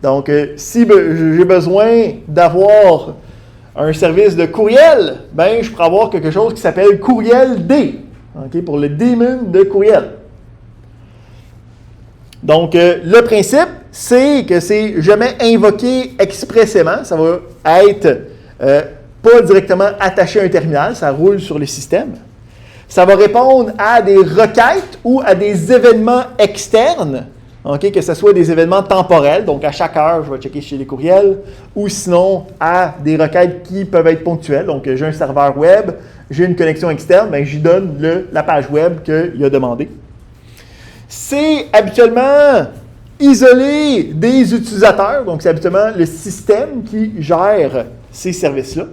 Donc, si j'ai besoin d'avoir un service de courriel, ben, je pourrais avoir quelque chose qui s'appelle courriel D, okay, pour le daemon de courriel. Donc, le principe, c'est que c'est jamais invoqué expressément. Ça va être pas directement attaché à un terminal, ça roule sur le système. Ça va répondre à des requêtes ou à des événements externes, okay, que ce soit des événements temporels, donc à chaque heure, je vais checker chez les courriels, ou sinon à des requêtes qui peuvent être ponctuelles. Donc, j'ai un serveur web, j'ai une connexion externe, bien, j'y donne la page web qu'il a demandé. C'est habituellement isolé des utilisateurs, donc c'est habituellement le système qui gère ces services-là.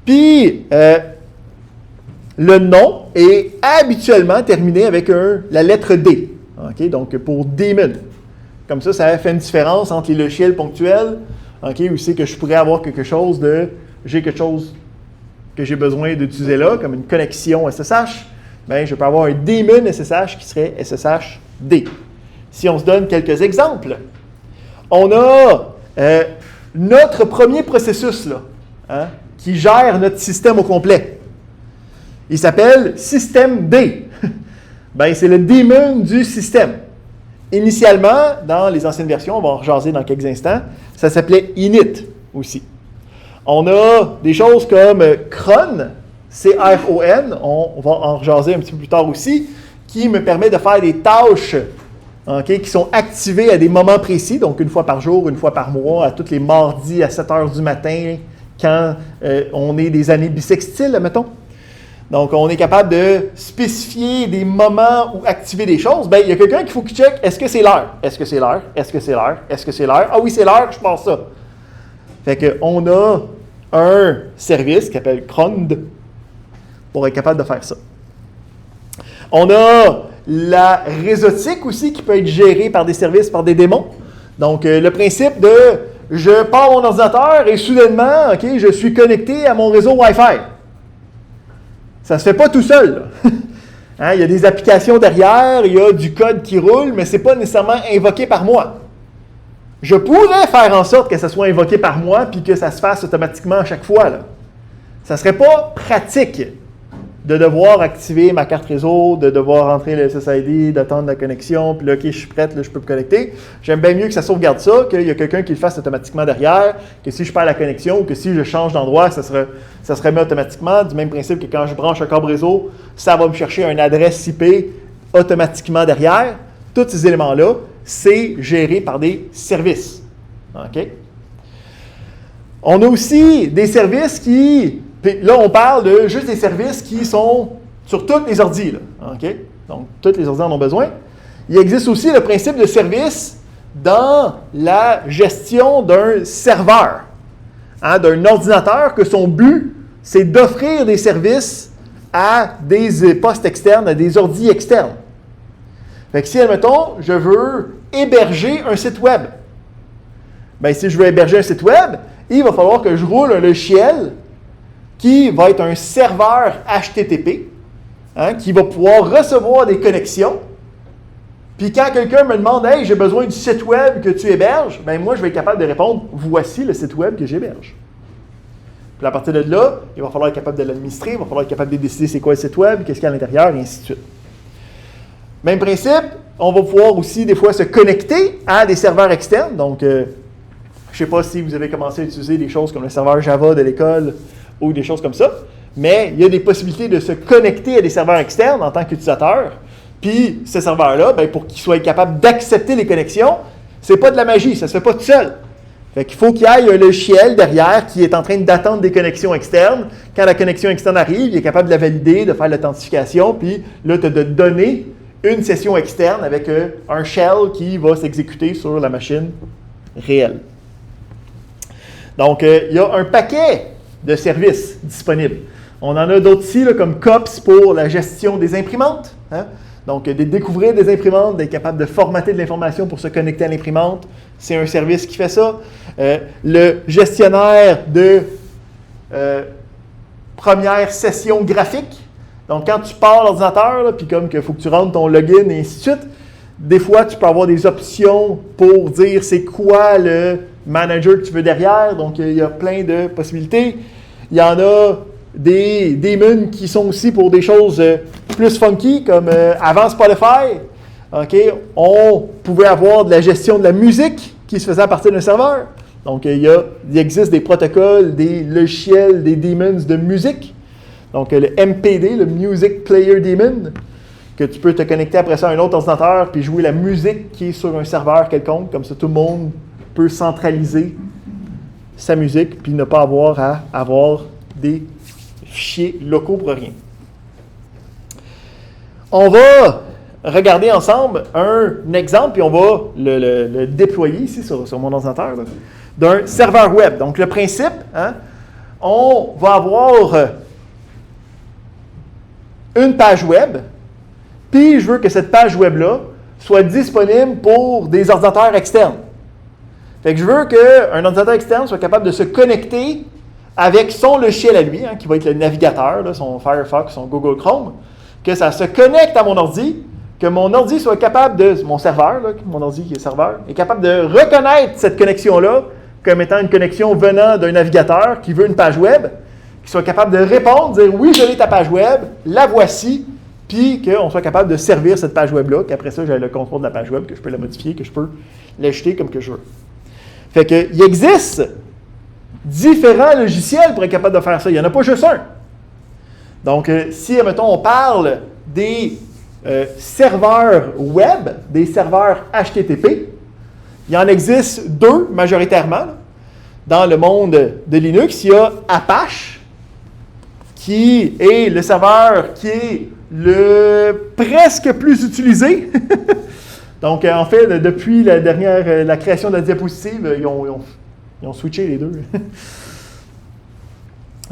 Puis, le nom est habituellement terminé avec la lettre D, okay, donc pour daemon. Comme ça fait une différence entre les logiciels ponctuels, okay, où c'est que je pourrais avoir j'ai quelque chose que j'ai besoin d'utiliser là, comme une connexion SSH, bien, je peux avoir un daemon SSH qui serait SSH D. Si on se donne quelques exemples, on a notre premier processus là, hein, qui gère notre système au complet. Il s'appelle système D. Ben, c'est le daemon du système. Initialement, dans les anciennes versions, on va en rejaser dans quelques instants, ça s'appelait init aussi. On a des choses comme cron, C-R-O-N, on va en rejaser un petit peu plus tard aussi, qui me permet de faire des tâches qui sont activés à des moments précis, donc une fois par jour, une fois par mois, à tous les mardis à 7 h du matin, quand on est des années bissextiles, mettons. Donc, on est capable de spécifier des moments où activer des choses. Bien, il y a quelqu'un qu'il faut qu'il check, est-ce que c'est l'heure? Est-ce que c'est l'heure? Est-ce que c'est l'heure? Est-ce que c'est l'heure? Ah oui, c'est l'heure, je pense ça. Fait qu'on a un service qui s'appelle Crond pour être capable de faire ça. On a la réseautique aussi qui peut être gérée par des services, par des démons. Donc, le principe de je pars mon ordinateur et soudainement, je suis connecté à mon réseau Wi-Fi. Ça ne se fait pas tout seul. Il y a des applications derrière, il y a du code qui roule, mais ce n'est pas nécessairement invoqué par moi. Je pourrais faire en sorte que ça soit invoqué par moi puis que ça se fasse automatiquement à chaque fois. Là. Ça ne serait pas pratique de devoir activer ma carte réseau, de devoir rentrer le SSID, d'attendre la connexion, puis là, OK, je suis prête, là, je peux me connecter. J'aime bien mieux que ça sauvegarde ça, qu'il y a quelqu'un qui le fasse automatiquement derrière, que si je perds la connexion ou que si je change d'endroit, ça se remet automatiquement, du même principe que quand je branche un câble réseau, ça va me chercher une adresse IP automatiquement derrière. Tous ces éléments-là, c'est géré par des services. OK? On a aussi des services qui... Puis là, on parle de juste des services qui sont sur tous les ordis. Là, OK? Donc, tous les ordis en ont besoin. Il existe aussi le principe de service dans la gestion d'un serveur, d'un ordinateur, que son but, c'est d'offrir des services à des postes externes, à des ordis externes. Fait que si, admettons, je veux héberger un site web, bien, si je veux héberger un site web, il va falloir que je roule un logiciel qui va être un serveur HTTP, qui va pouvoir recevoir des connexions. Puis quand quelqu'un me demande « Hey, j'ai besoin du site web que tu héberges », bien moi, je vais être capable de répondre « Voici le site web que j'héberge ». Puis à partir de là, il va falloir être capable de l'administrer, il va falloir être capable de décider c'est quoi le site web, qu'est-ce qu'il y a à l'intérieur, et ainsi de suite. Même principe, on va pouvoir aussi des fois se connecter à des serveurs externes. Donc, je ne sais pas si vous avez commencé à utiliser des choses comme le serveur Java de l'école, ou des choses comme ça, mais il y a des possibilités de se connecter à des serveurs externes en tant qu'utilisateur. Puis, ces serveurs-là, bien, pour qu'ils soient capables d'accepter les connexions, c'est pas de la magie, ça se fait pas tout seul. Fait qu'il faut qu'il y ait un logiciel derrière qui est en train d'attendre des connexions externes. Quand la connexion externe arrive, il est capable de la valider, de faire l'authentification, puis là, tu as de donner une session externe avec un shell qui va s'exécuter sur la machine réelle. Donc, il y a un paquet de services disponibles. On en a d'autres ici, là, comme COPS pour la gestion des imprimantes. Donc, de découvrir des imprimantes, d'être capable de formater de l'information pour se connecter à l'imprimante, c'est un service qui fait ça. Le gestionnaire de première session graphique. Donc, quand tu pars l'ordinateur, puis comme qu'il faut que tu rentres ton login et ainsi de suite, des fois, tu peux avoir des options pour dire c'est quoi le manager que tu veux derrière. Donc, il y a plein de possibilités. Il y en a des daemons qui sont aussi pour des choses plus funky, comme avant Spotify. Okay, on pouvait avoir de la gestion de la musique qui se faisait à partir d'un serveur. Donc, il existe des protocoles, des logiciels, des daemons de musique. Donc, le MPD, le Music Player Daemon, que tu peux te connecter après ça à un autre ordinateur puis jouer la musique qui est sur un serveur quelconque. Comme ça, tout le monde peut centraliser sa musique puis ne pas avoir à avoir des fichiers locaux pour rien. On va regarder ensemble un exemple, puis on va le déployer ici sur mon ordinateur, là, d'un serveur web. Donc, le principe, on va avoir une page web, puis je veux que cette page web-là soit disponible pour des ordinateurs externes. Fait que je veux qu'un ordinateur externe soit capable de se connecter avec son logiciel à lui, qui va être le navigateur, là, son Firefox, son Google Chrome, que ça se connecte à mon ordi, que mon ordi soit capable de, mon serveur, là, mon ordi qui est serveur, est capable de reconnaître cette connexion-là comme étant une connexion venant d'un navigateur qui veut une page web, qui soit capable de répondre, dire oui, je l'ai ta page web, la voici, puis qu'on soit capable de servir cette page web-là, qu'après ça, j'ai le contrôle de la page web, que je peux la modifier, que je peux l'ajouter comme que je veux. Fait qu'il existe différents logiciels pour être capable de faire ça. Il n'y en a pas juste un. Donc, si, mettons, on parle des serveurs web, des serveurs HTTP. Il y en existe deux majoritairement là. Dans le monde de Linux. Il y a Apache, qui est le serveur qui est le presque plus utilisé. Donc, en fait, depuis la création de la diapositive, ils ont switché les deux.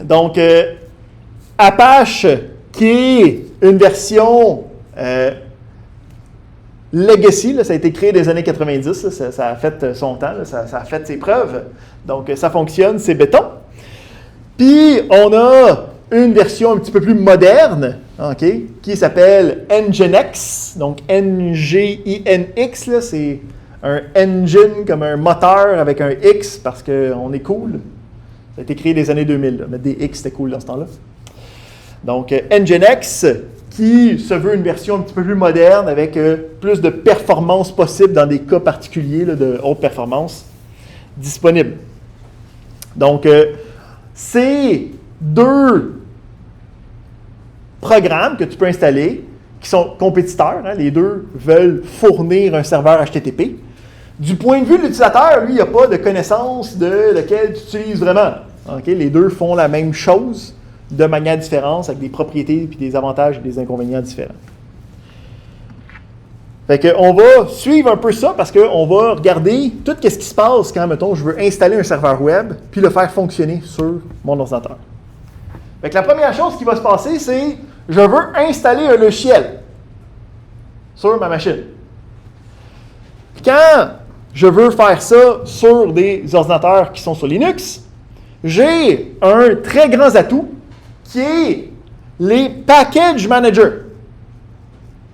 Donc, Apache, qui est une version Legacy, là, ça a été créé des années 90, là, ça a fait son temps, là, ça a fait ses preuves. Donc, ça fonctionne, c'est béton. Puis, on a une version un petit peu plus moderne, okay, qui s'appelle Nginx. Donc, N-G-I-N-X, là, c'est un engine comme un moteur avec un X parce qu'on est cool. Ça a été créé des années 2000. Là. Mettre des X, c'était cool dans ce temps-là. Donc, Nginx, qui se veut une version un petit peu plus moderne avec plus de performance possible dans des cas particuliers là, de haute performance disponible. Donc, ces deux programmes que tu peux installer qui sont compétiteurs, hein, les deux veulent fournir un serveur HTTP. Du point de vue de l'utilisateur, lui, il n'y a pas de connaissance de lequel tu utilises vraiment. Okay? Les deux font la même chose de manière différente, avec des propriétés, puis des avantages et des inconvénients différents. Fait qu'on va suivre un peu ça parce qu'on va regarder tout ce qui se passe quand, mettons, je veux installer un serveur web puis le faire fonctionner sur mon ordinateur. Fait que la première chose qui va se passer, c'est je veux installer un logiciel sur ma machine. Quand je veux faire ça sur des ordinateurs qui sont sur Linux, j'ai un très grand atout qui est les Package Manager.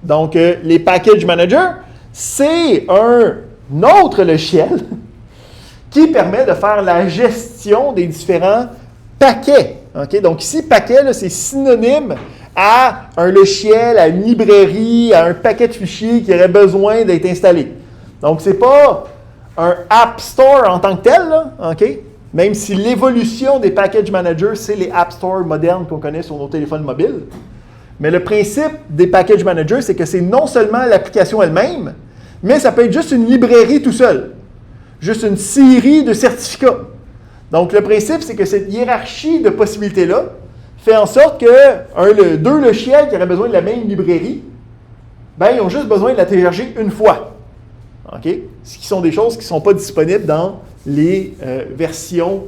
Donc, les Package Manager, c'est un autre logiciel qui permet de faire la gestion des différents paquets. Okay? Donc, ici, paquet, là, c'est synonyme à un logiciel, à une librairie, à un paquet de fichiers qui aurait besoin d'être installé. Donc, ce n'est pas un App Store en tant que tel, là, okay? Même si l'évolution des Package Managers, c'est les App Store modernes qu'on connaît sur nos téléphones mobiles. Mais le principe des Package Managers, c'est que c'est non seulement l'application elle-même, mais ça peut être juste une librairie tout seul. Juste une série de certificats. Donc, le principe, c'est que cette hiérarchie de possibilités-là fait en sorte que deux logiciels qui auraient besoin de la même librairie, ben, ils ont juste besoin de la télécharger une fois. Okay? Ce qui sont des choses qui ne sont pas disponibles dans les versions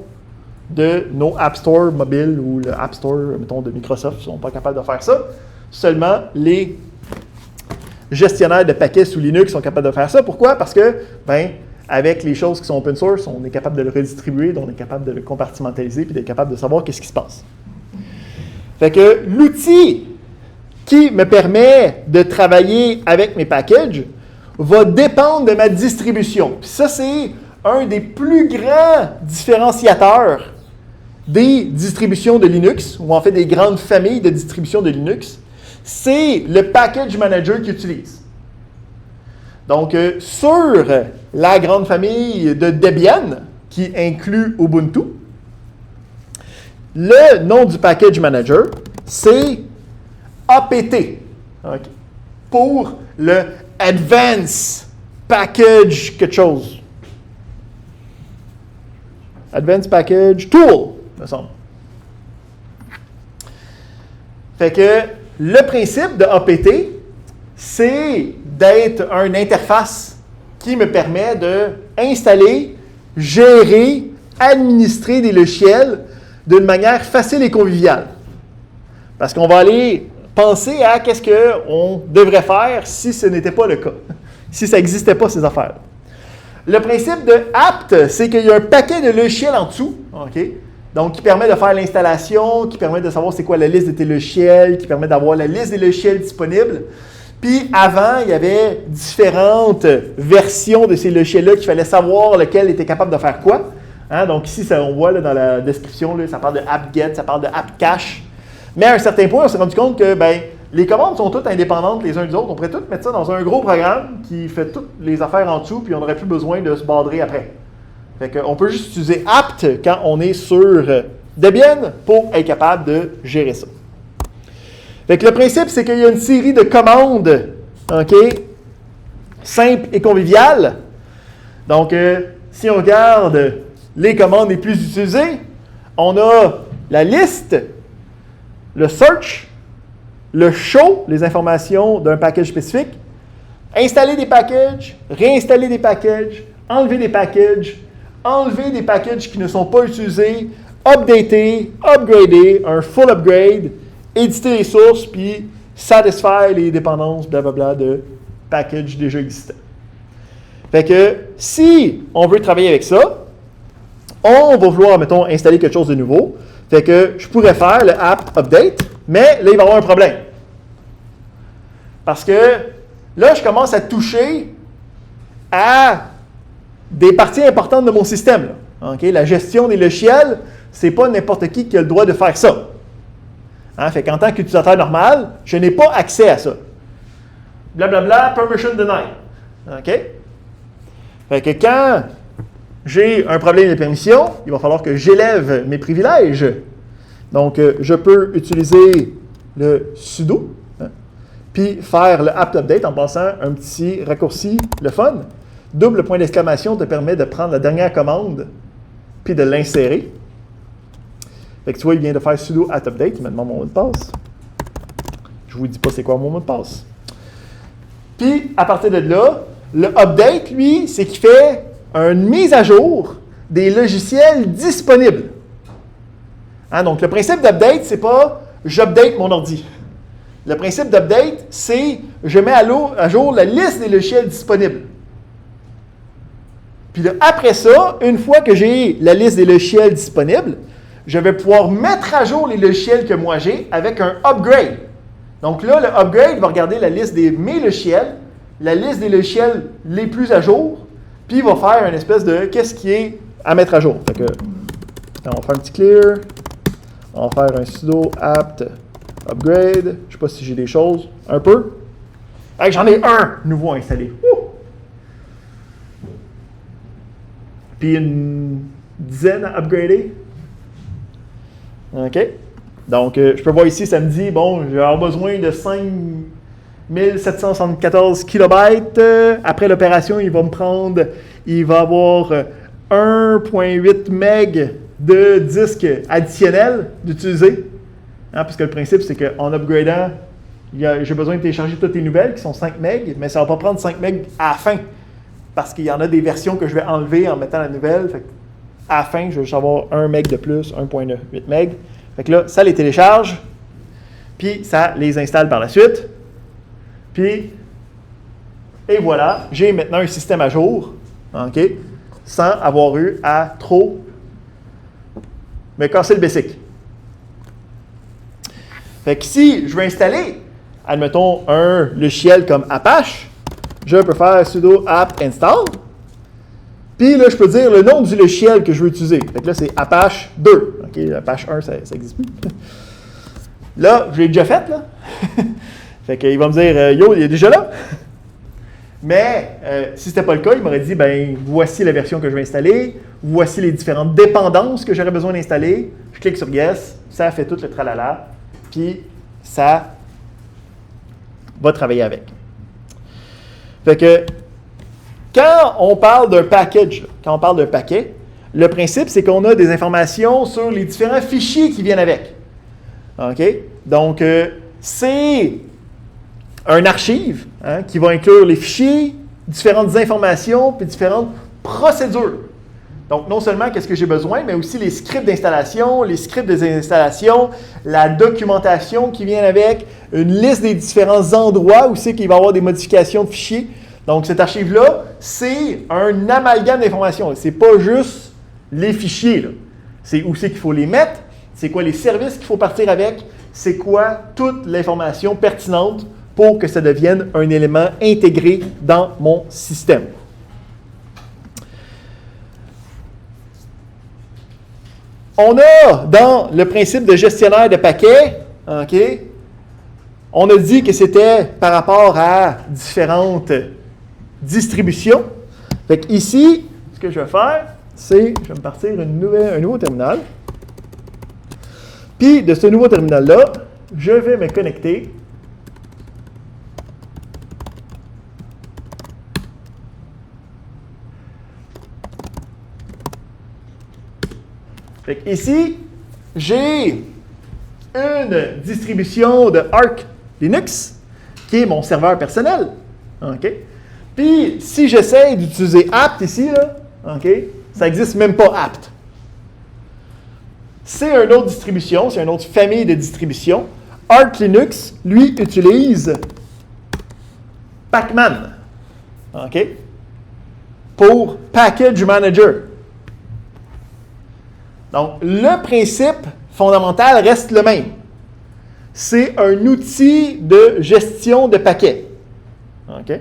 de nos App Store mobiles ou le App Store, mettons, de Microsoft ne sont pas capables de faire ça. Seulement les gestionnaires de paquets sous Linux sont capables de faire ça. Pourquoi? Parce que, ben, avec les choses qui sont open source, on est capable de le redistribuer, donc on est capable de le compartimentialiser puis d'être capable de savoir qu'est-ce qui se passe. Fait que l'outil qui me permet de travailler avec mes packages va dépendre de ma distribution. Puis ça, c'est un des plus grands différenciateurs des distributions de Linux, ou en fait des grandes familles de distributions de Linux, c'est le Package Manager qu'ils utilisent. Donc, sur la grande famille de Debian, qui inclut Ubuntu, le nom du Package Manager, c'est APT, okay, pour le Advanced Package quelque chose. Advanced Package Tool, me semble. Fait que le principe de APT, c'est d'être une interface qui me permet d'installer, gérer, administrer des logiciels d'une manière facile et conviviale. Parce qu'on va aller penser à qu'est-ce qu'on devrait faire si ce n'était pas le cas, si ça n'existait pas ces affaires. Le principe de apt, c'est qu'il y a un paquet de logiciels en dessous, okay? Donc qui permet de faire l'installation, qui permet de savoir c'est quoi la liste de tes logiciels, qui permet d'avoir la liste des logiciels disponibles. Puis avant, il y avait différentes versions de ces logiciels-là qu'il fallait savoir lequel était capable de faire quoi. Hein? Donc ici, ça, on voit là, dans la description, là, ça parle de apt-get, ça parle de apt-cache. Mais à un certain point, on s'est rendu compte que les commandes sont toutes indépendantes les uns des autres. On pourrait toutes mettre ça dans un gros programme qui fait toutes les affaires en dessous, puis on n'aurait plus besoin de se badrer après. Fait qu'on peut juste utiliser apt quand on est sur Debian pour être capable de gérer ça. Fait que le principe, c'est qu'il y a une série de commandes, OK, simples et conviviales. Donc, si on regarde les commandes les plus utilisées, on a la liste, le search, le show, les informations d'un package spécifique, installer des packages, réinstaller des packages, enlever des packages qui ne sont pas utilisés, updater, upgrader, un full upgrade, éditer les sources, puis satisfy les dépendances, blablabla, de packages déjà existants. Fait que si on veut travailler avec ça, on va vouloir, mettons, installer quelque chose de nouveau. Fait que je pourrais faire le app update, mais là, il va y avoir un problème. Parce que là, je commence à toucher à des parties importantes de mon système. Là. Okay? La gestion des logiciels, c'est pas n'importe qui a le droit de faire ça. Hein? Fait qu'en tant qu'utilisateur normal, je n'ai pas accès à ça. Blablabla, permission denied. OK? Fait que quand j'ai un problème de permission, il va falloir que j'élève mes privilèges. Donc, je peux utiliser le sudo, hein, puis faire le apt update en passant un petit raccourci, le fun. Double point d'exclamation te permet de prendre la dernière commande, puis de l'insérer. Fait que tu vois, il vient de faire sudo apt update, il me demande mon mot de passe. Je ne vous dis pas c'est quoi mon mot de passe. Puis, à partir de là, le update, lui, c'est qu'il fait une mise à jour des logiciels disponibles. Hein, donc, le principe d'update, c'est pas « j'update mon ordi ». Le principe d'update, c'est « je mets à jour la liste des logiciels disponibles ». Puis là, après ça, une fois que j'ai la liste des logiciels disponibles, je vais pouvoir mettre à jour les logiciels que moi j'ai avec un upgrade. Donc là, le upgrade va regarder la liste de mes logiciels, la liste des logiciels les plus à jour, puis il va faire une espèce de qu'est-ce qui est à mettre à jour. Fait que, on va faire un petit clear, on va faire un sudo apt upgrade. Je ne sais pas si j'ai des choses, un peu. Hey, j'en ai un nouveau installé. Puis une dizaine à upgrader. OK. Donc, je peux voir ici, ça me dit, bon, je vais avoir besoin de 5774 kilobytes. Après l'opération, il va avoir 1.8 MB de disque additionnel d'utiliser. Hein, parce que le principe, c'est qu'en upgradant, j'ai besoin de télécharger toutes les nouvelles qui sont 5 MB, mais ça ne va pas prendre 5 MB à la fin. Parce qu'il y en a des versions que je vais enlever en mettant la nouvelle. Fait à la fin, je vais juste avoir 1 MB de plus, 1.8 MB. Fait que là, ça les télécharge, puis ça les installe par la suite. Puis, et voilà, j'ai maintenant un système à jour, OK, sans avoir eu à trop me casser le basic. Fait que si je veux installer, admettons, un logiciel comme Apache, je peux faire sudo apt install. Puis là, je peux dire le nom du logiciel que je veux utiliser. Fait que là, c'est Apache 2. OK, Apache 1, ça n'existe plus. Là, je l'ai déjà fait, là. Fait qu'il va me dire, yo, il est déjà là. Mais si ce n'était pas le cas, il m'aurait dit, ben voici la version que je vais installer, voici les différentes dépendances que j'aurais besoin d'installer. Je clique sur Yes, ça fait tout le tralala, puis ça va travailler avec. Fait que, quand on parle d'un package, quand on parle d'un paquet, le principe, c'est qu'on a des informations sur les différents fichiers qui viennent avec. OK? Donc, c'est un archive qui va inclure les fichiers, différentes informations, puis différentes procédures. Donc, non seulement qu'est-ce que j'ai besoin, mais aussi les scripts d'installation, les scripts de désinstallation, la documentation qui vient avec, une liste des différents endroits où c'est qu'il va y avoir des modifications de fichiers. Donc, cet archive-là, c'est un amalgame d'informations. Ce n'est pas juste les fichiers. Là. C'est où c'est qu'il faut les mettre, c'est quoi les services qu'il faut partir avec, c'est quoi toute l'information pertinente pour que ça devienne un élément intégré dans mon système. On a, dans le principe de gestionnaire de paquets, OK, on a dit que c'était par rapport à différentes distributions. Fait que ici, ce que je vais faire, c'est, je vais me partir un nouveau terminal. Puis, de ce nouveau terminal-là, je vais me connecter. Fait que ici, j'ai une distribution de Arch Linux, qui est mon serveur personnel. OK? Puis, si j'essaie d'utiliser apt ici, là, OK, ça n'existe même pas apt. C'est une autre distribution, c'est une autre famille de distributions. Arch Linux, lui, utilise Pacman. OK? Pour Package Manager. Donc, le principe fondamental reste le même. C'est un outil de gestion de paquets. OK?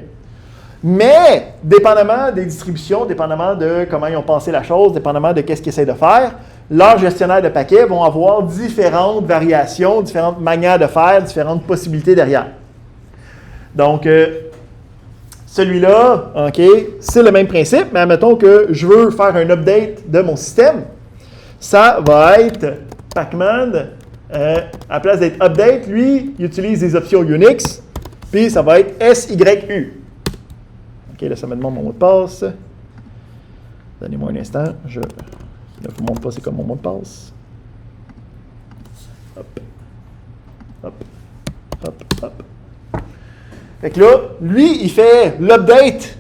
Mais, dépendamment des distributions, dépendamment de comment ils ont pensé la chose, dépendamment de qu'est-ce qu'ils essaient de faire, leurs gestionnaires de paquets vont avoir différentes variations, différentes manières de faire, différentes possibilités derrière. Donc, celui-là, OK, c'est le même principe, mais admettons que je veux faire un update de mon système. Ça va être Pacman, à place d'être update, lui, il utilise des options Unix, puis ça va être SYU. OK, là, ça me demande mon mot de passe. Donnez-moi un instant, je ne vous montre pas c'est comme mon mot de passe. Hop, hop, hop, hop. Fait que là, lui, il fait l'update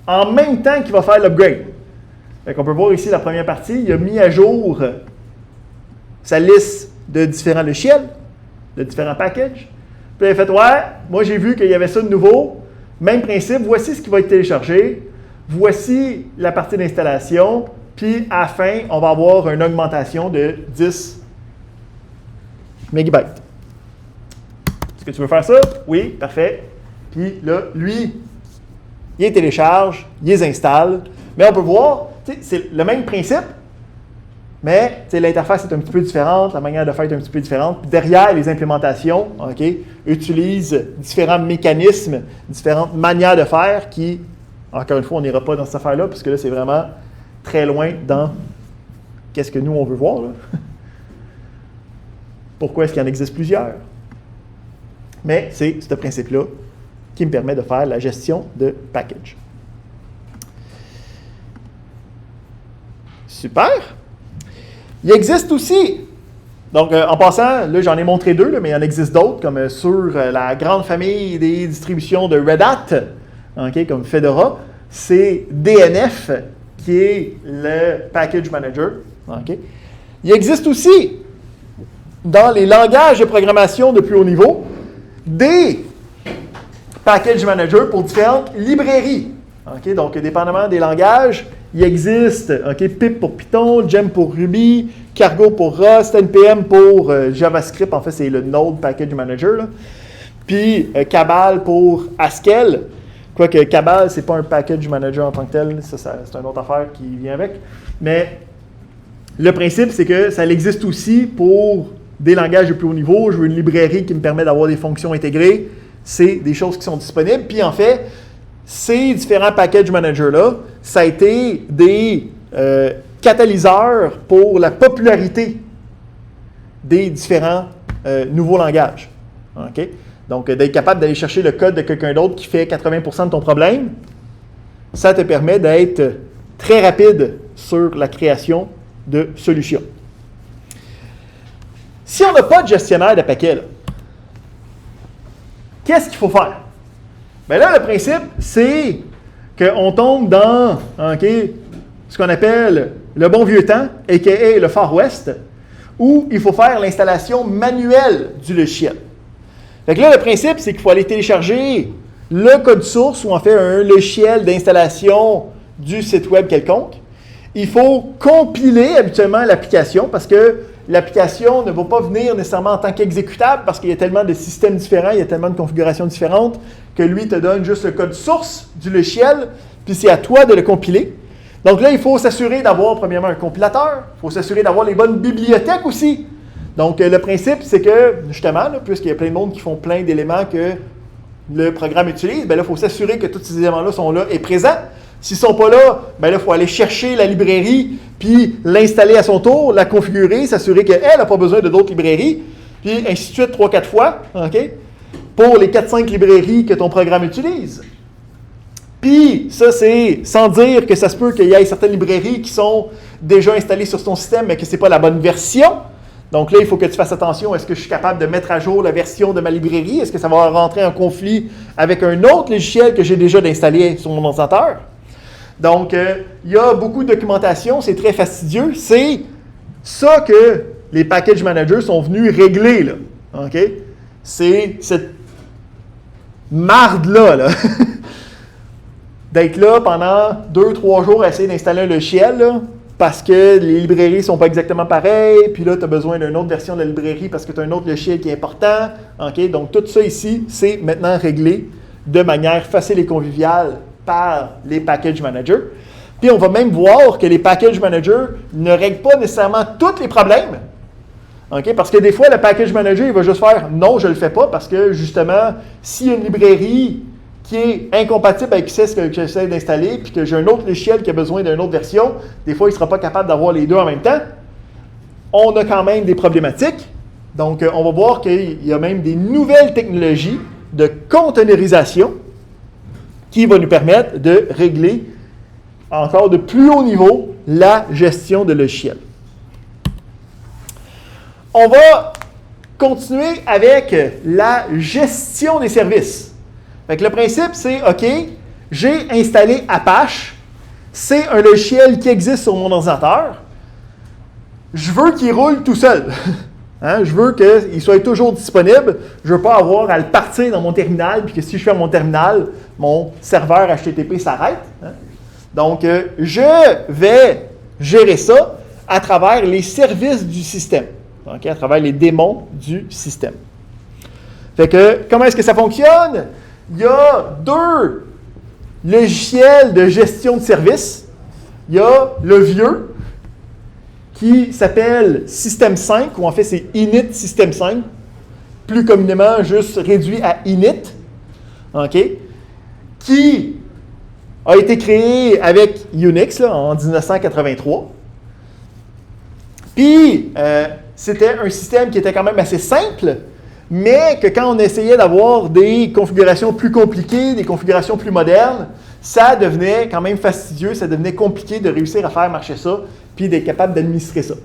en même temps qu'il va faire l'upgrade. Fait qu'on peut voir ici la première partie, il a mis à jour sa liste de différents logiciels, de différents packages. Puis il a fait, ouais, moi j'ai vu qu'il y avait ça de nouveau. Même principe, voici ce qui va être téléchargé. Voici la partie d'installation. Puis à la fin, on va avoir une augmentation de 10 MB. Est-ce que tu veux faire ça? Oui, parfait. Puis là, lui, il les télécharge, il les installe. Mais on peut voir, c'est le même principe, mais l'interface est un petit peu différente, la manière de faire est un petit peu différente. Puis derrière, les implémentations utilisent différents mécanismes, différentes manières de faire qui, encore une fois, on n'ira pas dans cette affaire-là, puisque là, c'est vraiment très loin dans qu'est-ce que nous, on veut voir. Là. Pourquoi est-ce qu'il en existe plusieurs? Mais c'est ce principe-là qui me permet de faire la gestion de package. Super. Il existe aussi, donc en passant, là j'en ai montré deux, là, mais il y en existe d'autres, comme sur la grande famille des distributions de Red Hat, comme Fedora, c'est DNF qui est le Package Manager. Il existe aussi, dans les langages de programmation de plus haut niveau, des Package Managers pour différentes librairies. Donc, dépendamment des langages, il existe pip pour Python, Gem pour Ruby, Cargo pour Rust, NPM pour JavaScript, en fait c'est le Node Package Manager, là. Puis Cabal pour Haskell, quoique Cabal c'est pas un Package Manager en tant que tel, ça c'est une autre affaire qui vient avec, mais le principe c'est que ça existe aussi pour des langages de plus haut niveau. Je veux une librairie qui me permet d'avoir des fonctions intégrées, c'est des choses qui sont disponibles, puis en fait ces différents package managers-là, ça a été des catalyseurs pour la popularité des différents nouveaux langages. Donc, d'être capable d'aller chercher le code de quelqu'un d'autre qui fait 80% de ton problème, ça te permet d'être très rapide sur la création de solutions. Si on n'a pas de gestionnaire de paquets, là, qu'est-ce qu'il faut faire? Bien là, le principe, c'est qu'on tombe dans ce qu'on appelle le bon vieux temps, a.k.a. le Far West, où il faut faire l'installation manuelle du logiciel. Fait que là, le principe, c'est qu'il faut aller télécharger le code source, ou en fait un logiciel d'installation du site web quelconque. Il faut compiler habituellement l'application, parce que l'application ne va pas venir nécessairement en tant qu'exécutable, parce qu'il y a tellement de systèmes différents, il y a tellement de configurations différentes, que lui te donne juste le code source du logiciel, puis c'est à toi de le compiler. Donc là, il faut s'assurer d'avoir premièrement un compilateur, il faut s'assurer d'avoir les bonnes bibliothèques aussi. Donc le principe, c'est que, justement, là, puisqu'il y a plein de monde qui font plein d'éléments que le programme utilise, bien là, il faut s'assurer que tous ces éléments-là sont là et présents. S'ils ne sont pas là, bien là, il faut aller chercher la librairie, puis l'installer à son tour, la configurer, s'assurer qu'elle n'a pas besoin de d'autres librairies. puis ainsi de suite 3-4 fois, OK? Pour les 4-5 librairies que ton programme utilise. Puis, ça, c'est sans dire que ça se peut qu'il y ait certaines librairies qui sont déjà installées sur ton système, mais que ce n'est pas la bonne version. Donc là, il faut que tu fasses attention. Est-ce que je suis capable de mettre à jour la version de ma librairie? Est-ce que ça va rentrer en conflit avec un autre logiciel que j'ai déjà installé sur mon ordinateur? Donc, il y a beaucoup de documentation. C'est très fastidieux. C'est ça que les package managers sont venus régler, là. OK? C'est cette marde-là, là. D'être là pendant 2-3 jours à essayer d'installer un logiciel, là, parce que les librairies ne sont pas exactement pareilles, puis là, tu as besoin d'une autre version de la librairie parce que tu as un autre logiciel qui est important. OK? Donc, tout ça ici, c'est maintenant réglé de manière facile et conviviale par les package managers. Puis, on va même voir que les package managers ne règlent pas nécessairement tous les problèmes. OK? Parce que des fois, le package manager, il va juste faire « Non, je ne le fais pas » parce que, justement, s'il y a une librairie qui est incompatible avec ce que j'essaie d'installer, puis que j'ai un autre logiciel qui a besoin d'une autre version, des fois, il ne sera pas capable d'avoir les deux en même temps. On a quand même des problématiques. Donc, on va voir qu'il y a même des nouvelles technologies de containerisation qui vont nous permettre de régler encore de plus haut niveau la gestion de logiciels. On va continuer avec la gestion des services. Fait que le principe, c'est, OK, j'ai installé Apache, c'est un logiciel qui existe sur mon ordinateur, je veux qu'il roule tout seul. Hein? Je veux qu'il soit toujours disponible, je ne veux pas avoir à le partir dans mon terminal, puis que si je ferme mon terminal, mon serveur HTTP s'arrête. Hein? Donc, je vais gérer ça à travers les services du système, okay? À travers les démons du système. Fait que, comment est-ce que ça fonctionne? Il y a 2 logiciels de gestion de services. Il y a le vieux, qui s'appelle System 5, ou en fait c'est Init System 5, plus communément juste réduit à Init, okay? Qui a été créé avec Unix là, en 1983. Puis, c'était un système qui était quand même assez simple, mais que quand on essayait d'avoir des configurations plus compliquées, des configurations plus modernes, ça devenait quand même fastidieux, ça devenait compliqué de réussir à faire marcher ça, puis d'être capable d'administrer ça.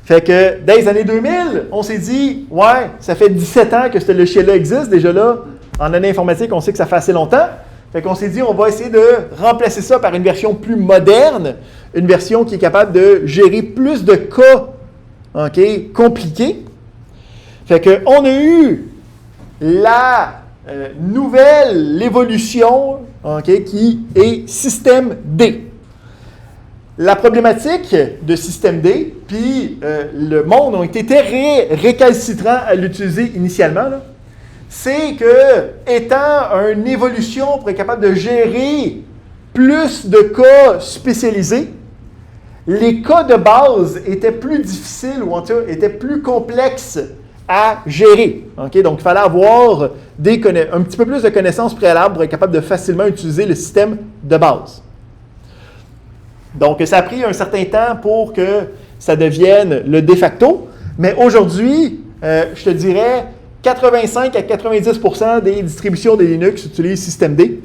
Fait que, dans les années 2000, on s'est dit, ouais, ça fait 17 ans que ce logiciel-là existe, déjà là, en année informatique, on sait que ça fait assez longtemps. Fait qu'on s'est dit, on va essayer de remplacer ça par une version plus moderne, une version qui est capable de gérer plus de cas, okay, compliqués. Fait qu'on a eu la l'évolution, okay, qui est Système D. La problématique de Système D, puis le monde ont été très récalcitrants à l'utiliser initialement, là, c'est que, étant une évolution pour être capable de gérer plus de cas spécialisés, les cas de base étaient plus difficiles ou en tout cas étaient plus complexes à gérer. Okay? Donc, il fallait avoir un petit peu plus de connaissances préalables pour être capable de facilement utiliser le système de base. Donc, ça a pris un certain temps pour que ça devienne le de facto, mais aujourd'hui, je te dirais, 85 à 90% des distributions de Linux utilisent Système D.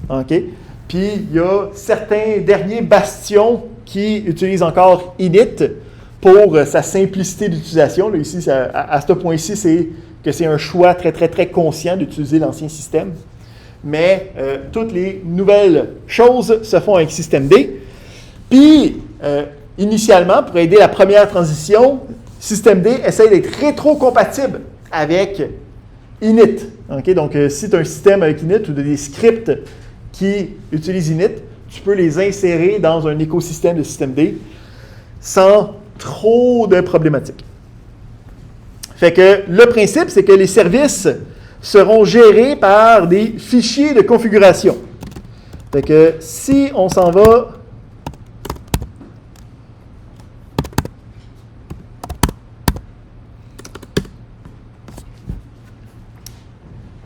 Okay? Puis, il y a certains derniers bastions qui utilisent encore Init pour sa simplicité d'utilisation. Là, ici, à ce point-ci, c'est que c'est un choix très, très, très conscient d'utiliser l'ancien système. Mais toutes les nouvelles choses se font avec Système D. Puis, initialement, pour aider la première transition, Système D essaie d'être rétro-compatible avec Init. Okay? Donc, si tu as un système avec Init ou des scripts qui utilisent Init, tu peux les insérer dans un écosystème de Système D sans trop de problématiques. Fait que le principe, c'est que les services seront gérés par des fichiers de configuration. Fait que si on s'en va...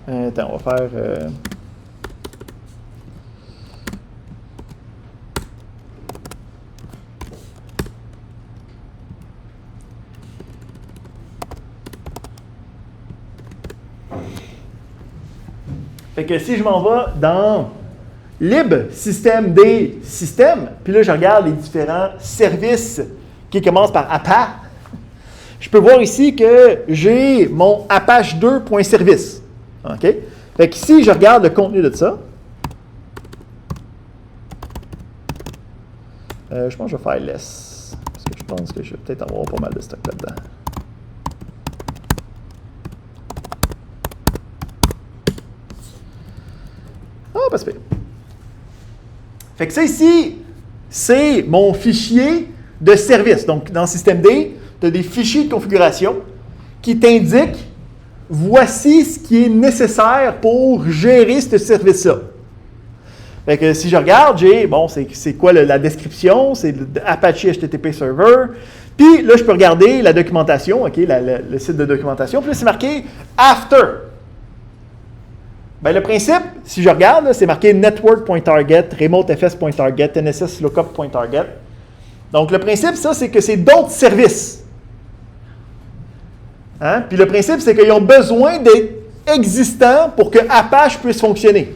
Attends, on va faire... Fait que si je m'en vais dans lib système des systèmes, puis là je regarde les différents services qui commencent par APA, je peux voir ici que j'ai mon apache2.service. OK? Fait que si je regarde le contenu de ça, je pense que je vais faire less, parce que je pense que je vais peut-être avoir pas mal de stock là-dedans. Ah, pas super. Fait que ça ici, c'est mon fichier de service. Donc, dans Système D, tu as des fichiers de configuration qui t'indiquent voici ce qui est nécessaire pour gérer ce service-là. Fait que si je regarde, j'ai, bon, c'est quoi la description? C'est Apache HTTP Server. Puis là, je peux regarder la documentation, OK, le site de documentation. Puis là, c'est marqué After. Ben, le principe, si je regarde, là, c'est marqué network.target, remotefs.target, nss-lookup.target. Donc, le principe, ça, c'est que c'est d'autres services. Hein? Puis le principe, c'est qu'ils ont besoin d'être existants pour que Apache puisse fonctionner.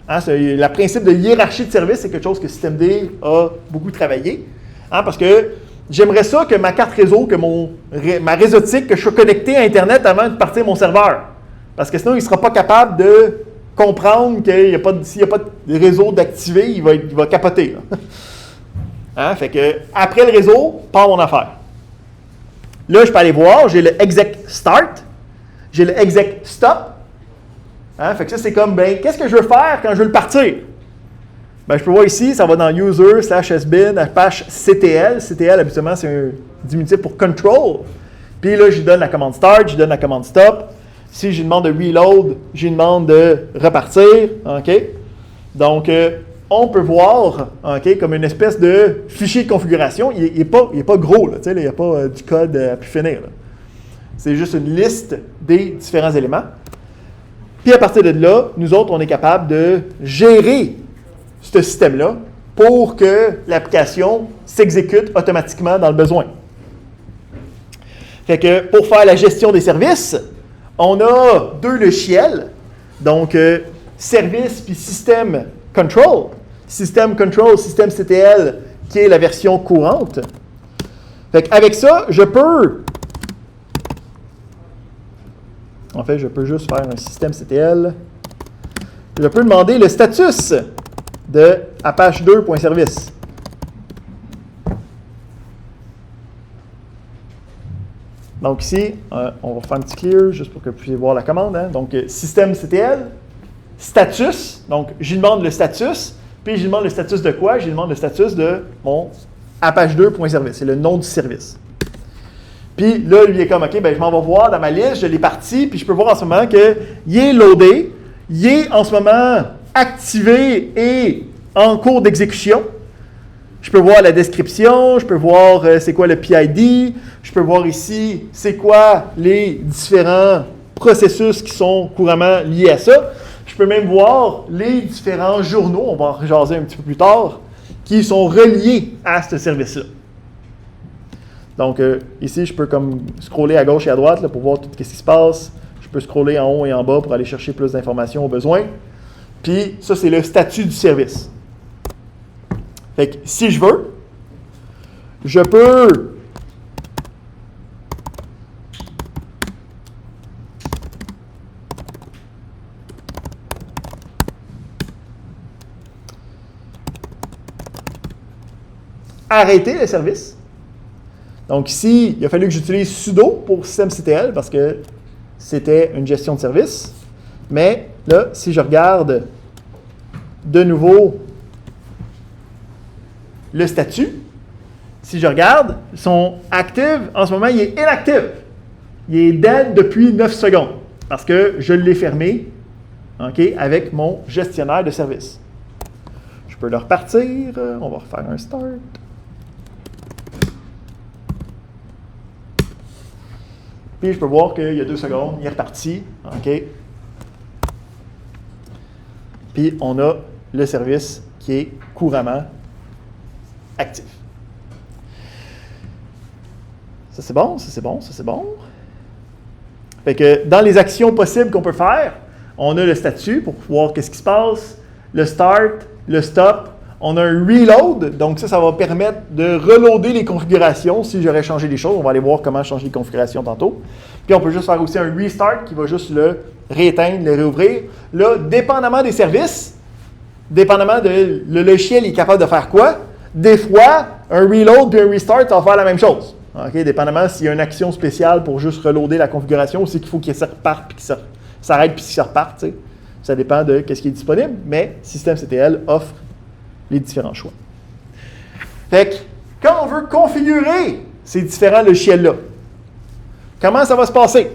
Hein? Le principe de hiérarchie de services, c'est quelque chose que Systemd a beaucoup travaillé. Hein? Parce que j'aimerais ça que ma carte réseau, que ma réseautique, que je sois connecté à Internet avant de partir mon serveur. Parce que sinon, il ne sera pas capable de comprendre s'il n'y a pas de réseau d'activer, il va capoter. Hein? Fait que, après le réseau, part mon affaire. Là, je peux aller voir, j'ai le exec start, j'ai le exec stop. Hein? Fait que ça, c'est comme, ben, qu'est-ce que je veux faire quand je veux le partir? Ben, je peux voir ici, ça va dans user /sbin apache ctl. Ctl, habituellement, c'est un diminutif pour control. Puis là, je lui donne la commande start, je lui donne la commande stop. Si je lui demande de reload, je lui demande de repartir. OK? Donc, on peut voir, OK, comme une espèce de fichier de configuration. Il n'est pas gros, là, il n'y a pas du code à pu finir. C'est juste une liste des différents éléments. Puis à partir de là, nous autres, on est capable de gérer ce système-là pour que l'application s'exécute automatiquement dans le besoin. Fait que pour faire la gestion des services, on a deux logiciels. Donc, service puis système control. System control, système CTL, qui est la version courante. Fait qu'avec ça, je peux juste faire un système CTL. Je peux demander le status de apache2.service. Donc ici, on va faire un petit clear juste pour que vous puissiez voir la commande. Hein. Donc, système CTL, status. Donc, j'y demande le status. Puis, j'y demande le status de quoi? J'y demande le status de mon apache2.service. C'est le nom du service. Puis là, lui, il est comme, OK, ben, je m'en vais voir dans ma liste, je l'ai parti, puis je peux voir en ce moment qu'il est loadé, il est en ce moment activé et en cours d'exécution. Je peux voir la description, je peux voir c'est quoi le PID, je peux voir ici c'est quoi les différents processus qui sont couramment liés à ça. Je peux même voir les différents journaux, on va en rejaser un petit peu plus tard, qui sont reliés à ce service-là. Donc, ici, je peux comme scroller à gauche et à droite là, pour voir tout ce qui se passe. Je peux scroller en haut et en bas pour aller chercher plus d'informations au besoin. Puis, ça, c'est le statut du service. Fait que, si je veux, je peux arrêter le service. Donc ici, il a fallu que j'utilise sudo pour systemctl parce que c'était une gestion de service. Mais là, si je regarde de nouveau le statut, si je regarde, son active, en ce moment, il est inactive. Il est dead depuis 9 secondes parce que je l'ai fermé, OK, avec mon gestionnaire de service. Je peux le repartir. On va refaire un start. Puis je peux voir qu'il y a 2 secondes, il est reparti. OK. Puis on a le service qui est couramment actif. Ça c'est bon, ça c'est bon, ça c'est bon. Fait que dans les actions possibles qu'on peut faire, On a le statut pour voir qu'est-ce qui se passe, le start, le stop. On a un reload, donc ça va permettre de reloader les configurations si j'aurais changé des choses. On va aller voir comment changer les configurations tantôt. Puis on peut juste faire aussi un restart qui va juste le rééteindre, le réouvrir. Là, dépendamment des services, dépendamment de le logiciel est capable de faire quoi, des fois, un reload et un restart, ça va faire la même chose. Okay? Dépendamment s'il y a une action spéciale pour juste reloader la configuration ou c'est qu'il faut qu'il se reparte puis qu'il s'arrête puis qu'il se reparte. T'sais. Ça dépend de ce qui est disponible, mais systemctl offre les différents choix. Fait que, quand on veut configurer ces différents logiciels-là, comment ça va se passer?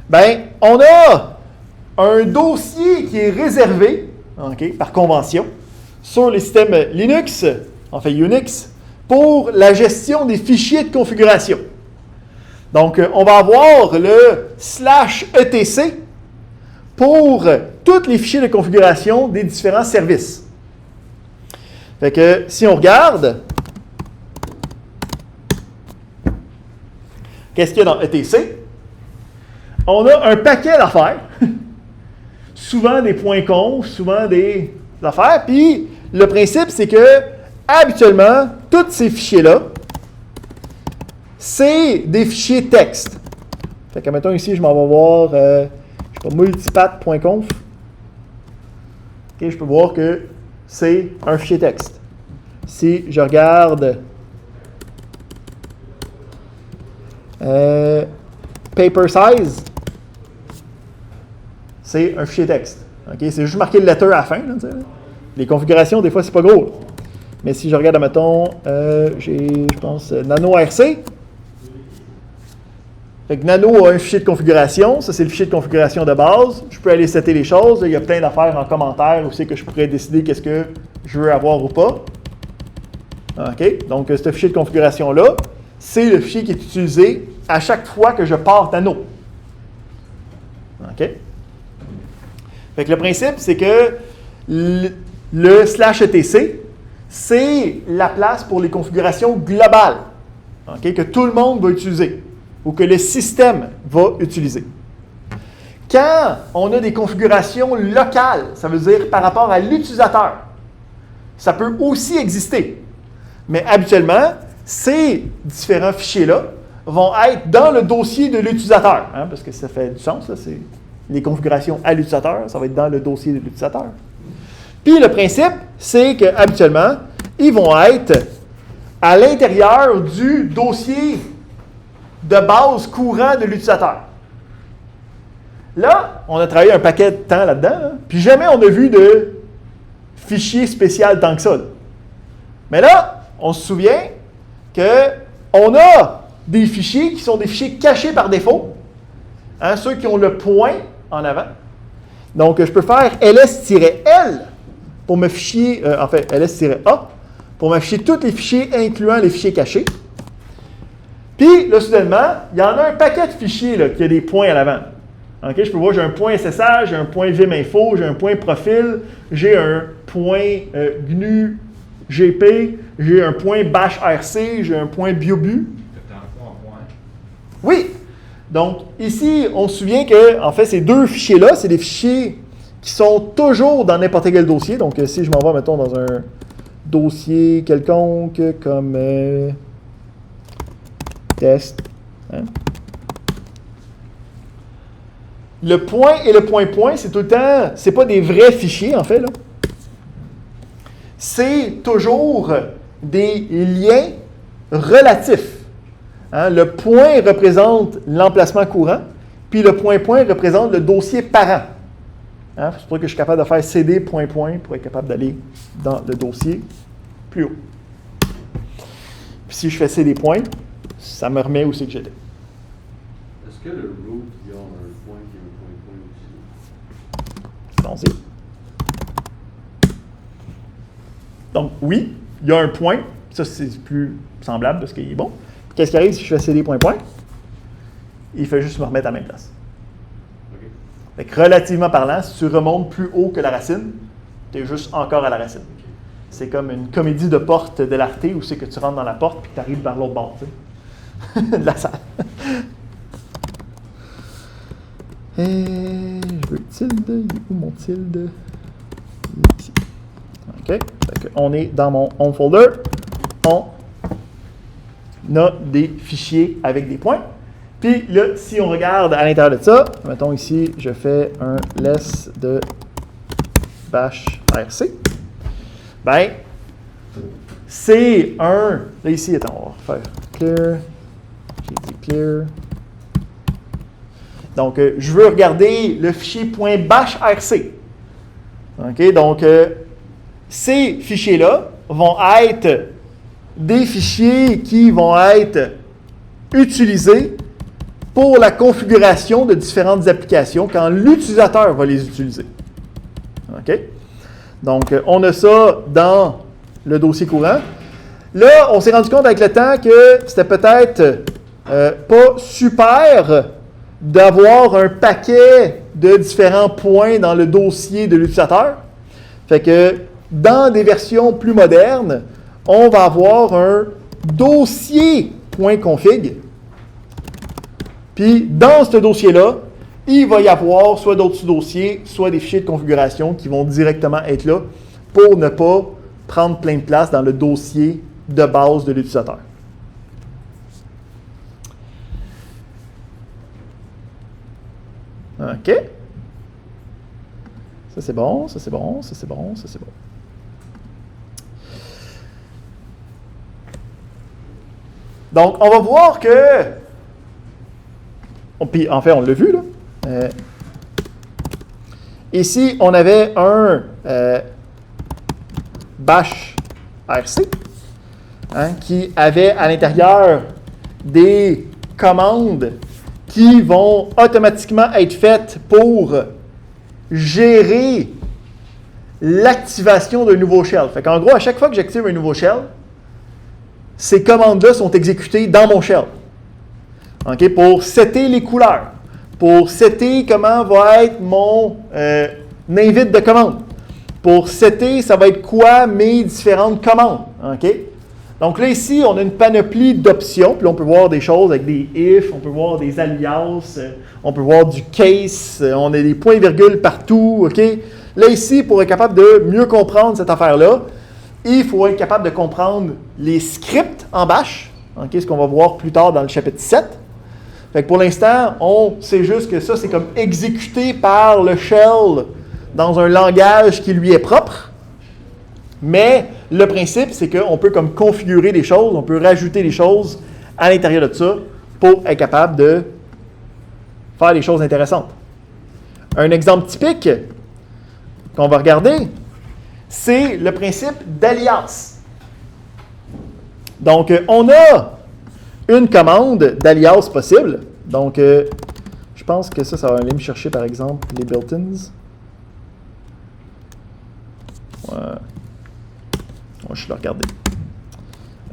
Bien, on a un dossier qui est réservé, par convention, sur les systèmes Linux, en fait Unix, pour la gestion des fichiers de configuration. Donc, on va avoir le /etc pour tous les fichiers de configuration des différents services. Fait que, si on regarde, qu'est-ce qu'il y a dans etc? On a un paquet d'affaires, souvent des points conf, souvent des affaires, puis le principe, c'est que, habituellement, tous ces fichiers-là, c'est des fichiers texte. Fait que, mettons ici, je m'en vais voir, multipath.conf. Okay, je peux voir que c'est un fichier texte. Si je regarde paper size, c'est un fichier texte. Okay, c'est juste marqué le letter à la fin. Là, les configurations, des fois, c'est pas gros. Là. Mais si je regarde, mettons, j'ai, je pense, Nano RC. Fait que Nano a un fichier de configuration. Ça, c'est le fichier de configuration de base. Je peux aller setter les choses. Là, il y a plein d'affaires en commentaire où c'est que je pourrais décider qu'est-ce que je veux avoir ou pas. OK? Donc, ce fichier de configuration-là, c'est le fichier qui est utilisé à chaque fois que je pars Nano. OK? Fait que le principe, c'est que le /etc, c'est la place pour les configurations globales, okay, que tout le monde va utiliser ou que le système va utiliser. Quand on a des configurations locales, ça veut dire par rapport à l'utilisateur, ça peut aussi exister. Mais habituellement, ces différents fichiers-là vont être dans le dossier de l'utilisateur, parce que ça fait du sens, là, c'est les configurations à l'utilisateur, ça va être dans le dossier de l'utilisateur. Puis le principe, c'est qu'habituellement, ils vont être à l'intérieur du dossier de base courant de l'utilisateur. Là, on a travaillé un paquet de temps là-dedans, puis jamais on a vu de fichier spécial tant que ça. Là. Mais là, on se souvient qu'on a des fichiers qui sont des fichiers cachés par défaut, ceux qui ont le point en avant. Donc, je peux faire ls-l pour me fichier, en fait, ls-a, pour m'afficher tous les fichiers, incluant les fichiers cachés. Puis, là, soudainement, il y en a un paquet de fichiers là, qui a des points à l'avant. Okay, je peux voir, j'ai un point SSH, j'ai un point viminfo, j'ai un point profil, j'ai un point GNU GP, j'ai un point bash RC, j'ai un point biobu. Oui! Donc, ici, on se souvient que, en fait, ces deux fichiers-là, c'est des fichiers qui sont toujours dans n'importe quel dossier. Donc, si je m'en vais, mettons, dans un dossier quelconque, comme test. Le point et le point-point, c'est tout le temps, c'est pas des vrais fichiers, en fait, là. C'est toujours des liens relatifs. Le point représente l'emplacement courant, puis le point-point représente le dossier parent. C'est pour ça que je suis capable de faire cd point-point pour être capable d'aller dans le dossier plus haut. Puis si je fais cd point, ça me remet où c'est que j'étais. Est-ce que le root, il y a un point et un point-point aussi? Allons-y. Donc, oui, il y a un point. Ça, c'est plus semblable parce qu'il est bon. Qu'est-ce qui arrive si je fais cd point-point? Il fait juste me remettre à la même place. Okay. Fait que relativement parlant, si tu remontes plus haut que la racine, tu es juste encore à la racine. Okay. C'est comme une comédie de porte de l'Arte où c'est que tu rentres dans la porte et que tu arrives par l'autre bord de la salle. Je veux tilde. Il est où mon tilde? Il est ici. OK. Fait que on est dans mon home folder. On a des fichiers avec des points. Puis là, si on regarde à l'intérieur de ça, mettons ici, je fais un less de bash rc. Ben, c'est un. Là, ici, attends, on va faire clear. J'ai dit clear. Donc, je veux regarder le fichier .bashrc. OK, donc, ces fichiers-là vont être des fichiers qui vont être utilisés pour la configuration de différentes applications quand l'utilisateur va les utiliser. OK? Donc, on a ça dans le dossier courant. Là, on s'est rendu compte avec le temps que c'était peut-être pas super d'avoir un paquet de différents points dans le dossier de l'utilisateur. Fait que dans des versions plus modernes, on va avoir un dossier .config. Puis dans ce dossier-là, il va y avoir soit d'autres sous-dossiers, soit des fichiers de configuration qui vont directement être là pour ne pas prendre plein de place dans le dossier de base de l'utilisateur. OK. Ça, c'est bon, ça, c'est bon, ça, c'est bon, ça, c'est bon. Donc, on va voir que... Puis, en fait, on l'a vu, là. Ici, on avait un bash rc qui avait à l'intérieur des commandes qui vont automatiquement être faites pour gérer l'activation d'un nouveau shell. Fait qu'en gros, à chaque fois que j'active un nouveau shell, ces commandes-là sont exécutées dans mon shell. Okay? Pour setter les couleurs, pour setter comment va être mon invite de commande, pour setter ça va être quoi mes différentes commandes. Okay? Donc là, ici, on a une panoplie d'options. Puis là, on peut voir des choses avec des if, on peut voir des alias, on peut voir du case, on a des points-virgules partout. Okay? Là, ici, pour être capable de mieux comprendre cette affaire-là, il faut être capable de comprendre les scripts en bash, okay? Ce qu'on va voir plus tard dans le chapitre 7. Fait que pour l'instant, on sait juste que ça, c'est comme exécuté par le shell dans un langage qui lui est propre. Mais le principe, c'est qu'on peut comme configurer des choses, on peut rajouter des choses à l'intérieur de ça pour être capable de faire des choses intéressantes. Un exemple typique qu'on va regarder, c'est le principe d'alias. Donc, on a une commande d'alias possible. Donc, je pense que ça va aller me chercher, par exemple, les built-ins. Ouais. Moi, je vais le regarder.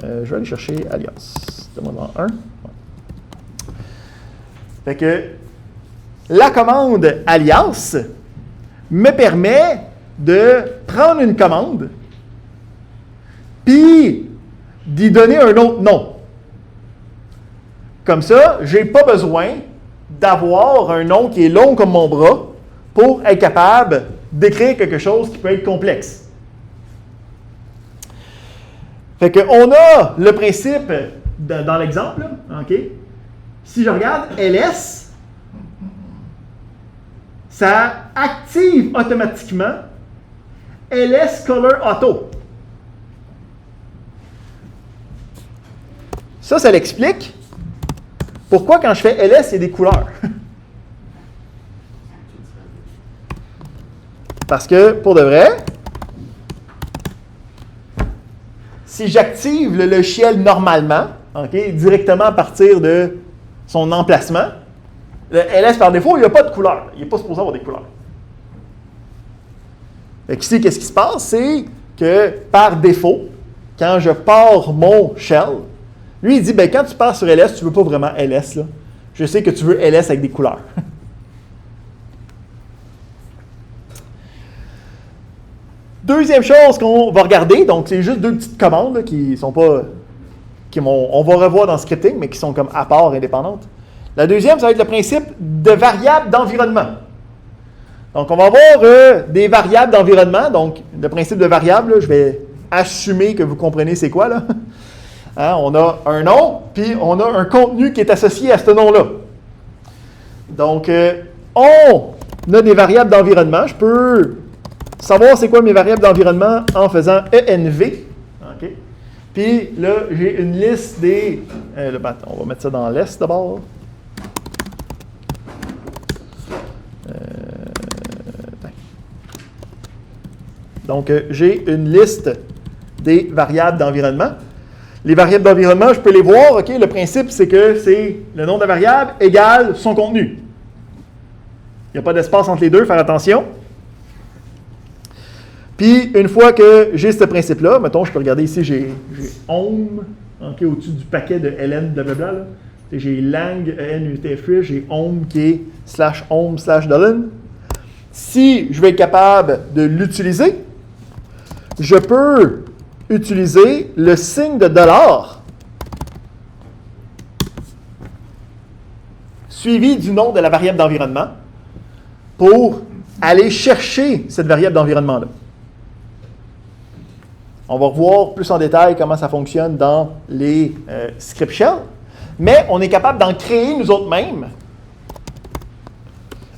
Je vais aller chercher alias. Donne-moi dans 1. Ouais. Fait que la commande alias me permet de prendre une commande puis d'y donner un autre nom. Comme ça, je n'ai pas besoin d'avoir un nom qui est long comme mon bras pour être capable d'écrire quelque chose qui peut être complexe. Fait qu'on a le principe dans l'exemple, OK? Si je regarde ls, ça active automatiquement ls color auto. Ça l'explique pourquoi quand je fais ls, il y a des couleurs. Parce que, pour de vrai, si j'active le logiciel normalement, okay, directement à partir de son emplacement, le ls par défaut, il n'y a pas de couleur. Il n'est pas supposé avoir des couleurs. Fait qu'ici, qu'est-ce qui se passe? C'est que par défaut, quand je pars mon shell, lui, il dit, ben, quand tu pars sur ls, tu ne veux pas vraiment ls. Là. Je sais que tu veux ls avec des couleurs. Deuxième chose qu'on va regarder, donc c'est juste deux petites commandes là, qui sont pas, on va revoir dans le scripting, mais qui sont comme à part, indépendantes. La deuxième, ça va être le principe de variable d'environnement. Donc, on va avoir des variables d'environnement. Donc, le principe de variable, là, je vais assumer que vous comprenez c'est quoi, là. Hein, on a un nom, puis on a un contenu qui est associé à ce nom-là. Donc, on a des variables d'environnement. Je peux savoir c'est quoi mes variables d'environnement en faisant ENV. OK. Puis là, j'ai une liste des... on va mettre ça dans l'Est d'abord. Donc, j'ai une liste des variables d'environnement. Les variables d'environnement, je peux les voir. OK? Le principe, c'est que c'est le nom de la variable égale son contenu. Il n'y a pas d'espace entre les deux, faire attention. Puis, une fois que j'ai ce principe-là, mettons, je peux regarder ici, j'ai home, okay, au-dessus du paquet de ln, blablabla. Là. J'ai lang, en, j'ai home qui est /home /dollar. Si je vais être capable de l'utiliser, je peux utiliser le signe de dollar suivi du nom de la variable d'environnement pour aller chercher cette variable d'environnement-là. On va revoir plus en détail comment ça fonctionne dans les script shell, mais on est capable d'en créer nous autres mêmes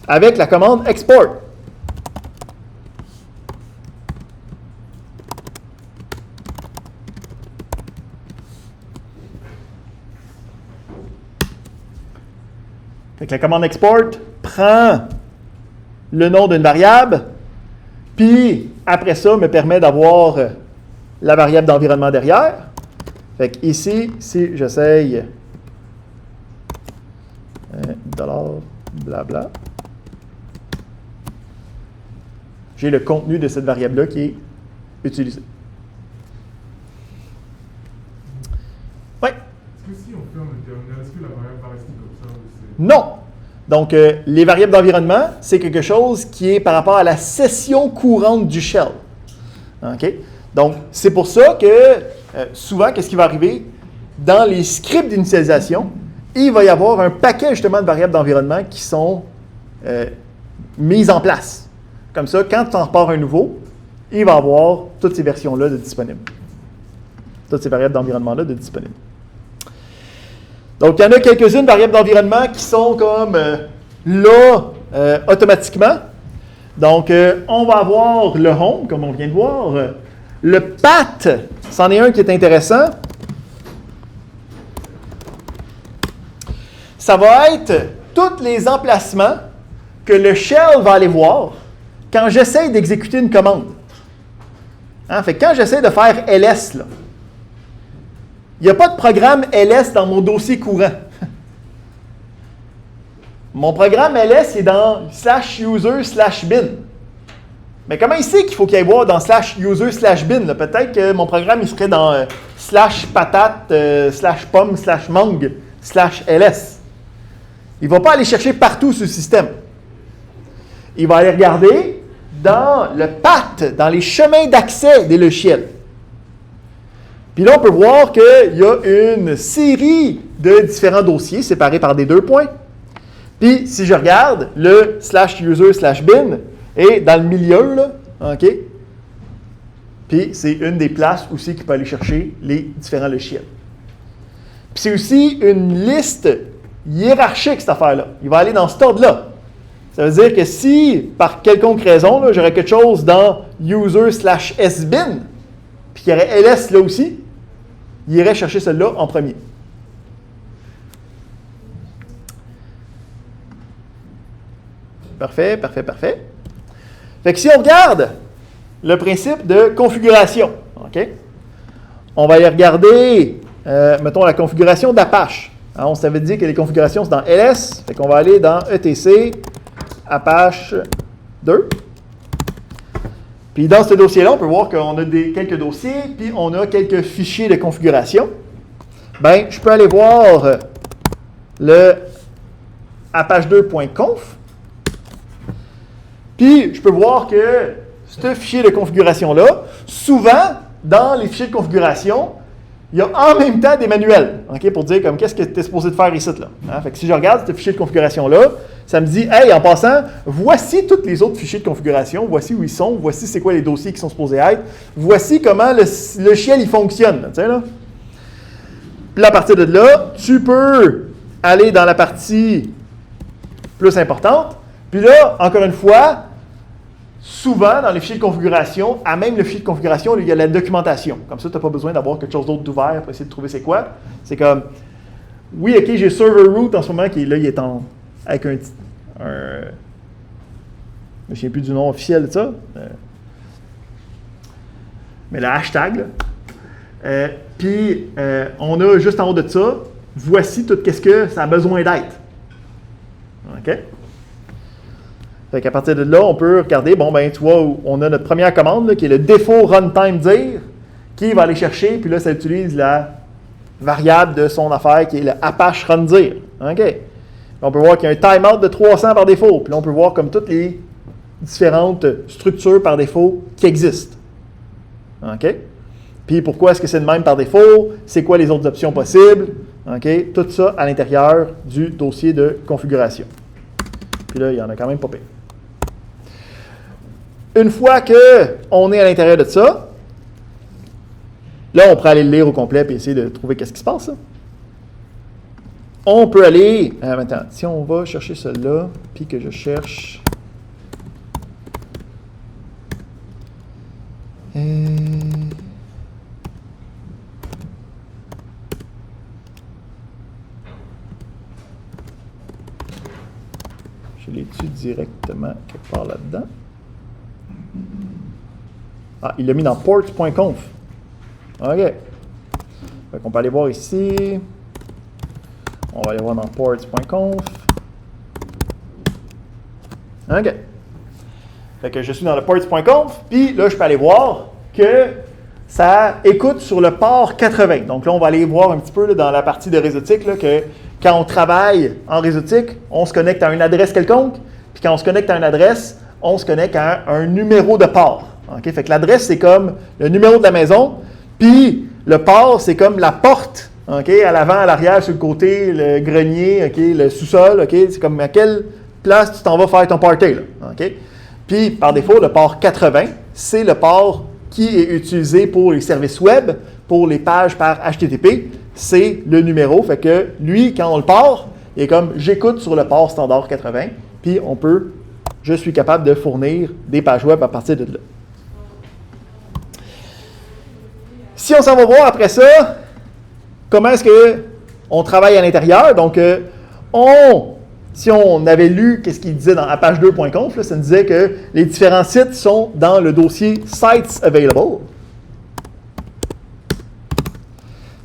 avec la commande export. Fait que la commande export prend le nom d'une variable, puis après ça me permet d'avoir la variable d'environnement derrière. Fait que ici, si j'essaye dollar blabla, j'ai le contenu de cette variable-là qui est utilisé. Oui? Est-ce que si on ferme le terminal, est-ce que la variable va rester comme ça? Non! Donc, les variables d'environnement, c'est quelque chose qui est par rapport à la session courante du shell. OK? Donc, c'est pour ça que souvent, qu'est-ce qui va arriver? Dans les scripts d'initialisation, il va y avoir un paquet justement de variables d'environnement qui sont mises en place. Comme ça, quand tu en repars un nouveau, il va avoir toutes ces versions-là de disponibles. Toutes ces variables d'environnement-là de disponibles. Donc, il y en a quelques-unes variables d'environnement qui sont comme là automatiquement. Donc, on va avoir le home, comme on vient de voir. Le path, c'en est un qui est intéressant. Ça va être tous les emplacements que le shell va aller voir quand j'essaie d'exécuter une commande. Hein? Fait que quand j'essaie de faire ls, là, il n'y a pas de programme ls dans mon dossier courant. Mon programme ls est dans /user/bin. Mais comment il sait qu'il faut qu'il aille voir dans /user/bin? Peut-être que mon programme il serait dans /patate, /pomme, /mang, /ls. Il ne va pas aller chercher partout sur le système. Il va aller regarder dans le path, dans les chemins d'accès des logiciels. Puis là, on peut voir qu'il y a une série de différents dossiers séparés par des 2 points. Puis, si je regarde, le /user/bin est dans le milieu, là, OK? Puis, c'est une des places aussi qui peut aller chercher les différents logiciels. Puis, c'est aussi une liste hiérarchique, cette affaire-là. Il va aller dans cet ordre-là. Ça veut dire que si, par quelconque raison, là, j'aurais quelque chose dans user/sbin, puis qu'il y aurait ls là aussi, il irait chercher celle-là en premier. Parfait, parfait, parfait. Fait que si on regarde le principe de configuration, OK? On va aller regarder, mettons, la configuration d'Apache. Hein, on s'avait dit que les configurations, c'est dans ls. Fait qu'on va aller dans etc Apache 2. Puis dans ce dossier-là, on peut voir qu'on a quelques dossiers, puis on a quelques fichiers de configuration. Bien, je peux aller voir le apache2.conf. Puis, je peux voir que ce fichier de configuration-là, souvent, dans les fichiers de configuration, il y a en même temps des manuels, OK, pour dire comme qu'est-ce que tu es supposé de faire ici. Là. Hein? Fait que si je regarde ce fichier de configuration-là, ça me dit, hey, en passant, voici tous les autres fichiers de configuration, voici où ils sont, voici c'est quoi les dossiers qui sont supposés être, voici comment le logiciel il fonctionne. Tu sais, là. Puis là, à partir de là, tu peux aller dans la partie plus importante. Puis là, encore une fois, souvent, dans les fichiers de configuration, à même le fichier de configuration, il y a la documentation. Comme ça, tu n'as pas besoin d'avoir quelque chose d'autre d'ouvert pour essayer de trouver c'est quoi. C'est comme, oui, OK, j'ai server root en ce moment qui est là, il est avec un je ne me souviens plus du nom officiel de ça. Mais le hashtag, là. Puis, on a juste en haut de ça, voici tout ce que ça a besoin d'être. OK? Fait qu'à partir de là, on peut regarder, bon, ben, tu vois, on a notre première commande, là, qui est le défaut runtime dir, qui va aller chercher, puis là, ça utilise la variable de son affaire, qui est le Apache run dir. OK? On peut voir qu'il y a un timeout de 300 par défaut, puis là, on peut voir comme toutes les différentes structures par défaut qui existent. OK? Puis pourquoi est-ce que c'est le même par défaut? C'est quoi les autres options possibles? OK? Tout ça à l'intérieur du dossier de configuration. Puis là, il y en a quand même pas pire. Une fois qu'on est à l'intérieur de ça, là, on pourrait aller le lire au complet et essayer de trouver qu'est-ce qui se passe. Là. On peut aller... attends, si on va chercher celui-là, puis que je cherche... Je l'ai-tu directement quelque part là-dedans? Ah, il l'a mis dans ports.conf. OK. Fait qu'on peut aller voir ici. On va aller voir dans ports.conf. OK. Fait que je suis dans le ports.conf, puis là, je peux aller voir que ça écoute sur le port 80. Donc là, on va aller voir un petit peu là, dans la partie de réseautique là, que quand on travaille en réseautique, on se connecte à une adresse quelconque, puis quand on se connecte à une adresse, on se connecte à un numéro de port. Okay? Fait que l'adresse, c'est comme le numéro de la maison, puis le port, c'est comme la porte, okay? À l'avant, à l'arrière, sur le côté, le grenier, okay? Le sous-sol, okay? C'est comme à quelle place tu t'en vas faire ton party. Là, okay? Puis, par défaut, le port 80, c'est le port qui est utilisé pour les services web, pour les pages par HTTP. C'est le numéro. Fait que lui, quand on le part, il est comme j'écoute sur le port standard 80, puis je suis capable de fournir des pages web à partir de là. Si on s'en va voir après ça, comment est-ce qu'on travaille à l'intérieur? Donc, si on avait lu qu'est-ce qu'il disait dans apache2.conf, là, ça nous disait que les différents sites sont dans le dossier Sites Available.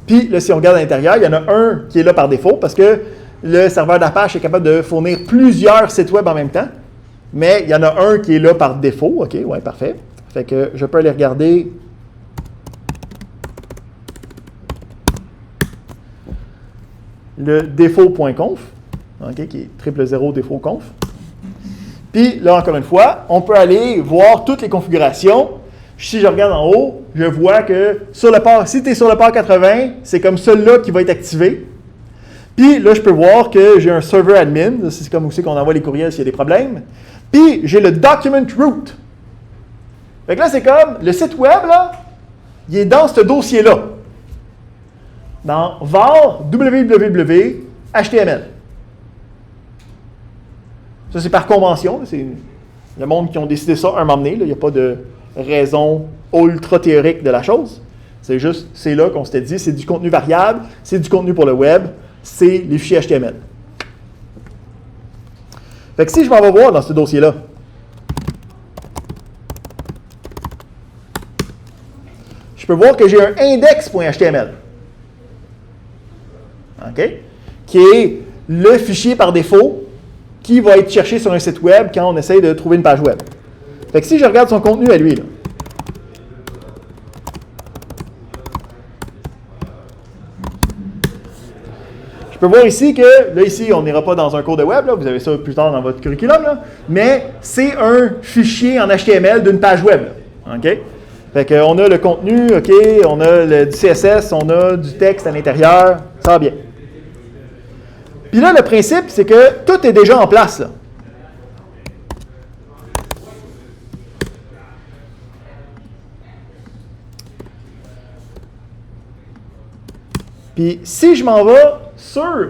Puis là, si on regarde à l'intérieur, il y en a un qui est là par défaut parce que le serveur d'Apache est capable de fournir plusieurs sites web en même temps. Mais il y en a un qui est là par défaut. OK, ouais, parfait. Fait que je peux aller regarder. Le défaut.conf. Okay, qui est 000 défaut conf. Puis là, encore une fois, on peut aller voir toutes les configurations. Si je regarde en haut, je vois que sur le port, si tu es sur le port 80, c'est comme celui-là qui va être activé. Puis là, je peux voir que j'ai un server admin. C'est comme aussi qu'on envoie les courriels s'il y a des problèmes. Puis j'ai le document root. Fait que là, c'est comme le site web, là, il est dans ce dossier-là. Dans var www HTML. Ça, c'est par convention. C'est le monde qui ont décidé ça un moment donné. Il n'y a pas de raison ultra théorique de la chose. C'est juste, c'est là qu'on s'était dit, c'est du contenu variable, c'est du contenu pour le web, c'est les fichiers HTML. Fait que si je m'en vais voir dans ce dossier-là, je peux voir que j'ai un index.html. OK? Qui est le fichier par défaut qui va être cherché sur un site web quand on essaye de trouver une page web. Fait que si je regarde son contenu à lui, là, je peux voir ici que, là ici, on n'ira pas dans un cours de web, là, vous avez ça plus tard dans votre curriculum, là, mais c'est un fichier en HTML d'une page web. Là, OK? Fait qu'on a le contenu, OK, on a du CSS, on a du texte à l'intérieur, ça va bien. Puis là, le principe, c'est que tout est déjà en place, là. Puis si je m'en vais sur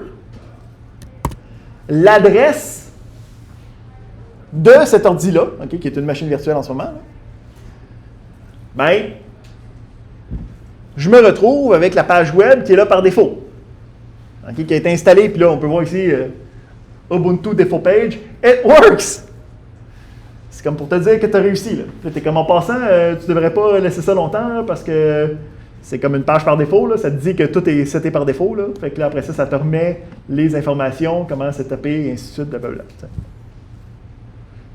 l'adresse de cet ordi-là, okay, qui est une machine virtuelle en ce moment, là, ben, je me retrouve avec la page web qui est là par défaut, okay, qui a été installée, puis là, on peut voir ici Ubuntu Default Page, it works! C'est comme pour te dire que tu as réussi. Là. Tu es comme en passant, tu ne devrais pas laisser ça longtemps là, parce que c'est comme une page par défaut. Là. Ça te dit que tout est seté par défaut. Là. Fait que là, après ça, ça te remet les informations, comment setuper, et ainsi de suite, blablabla.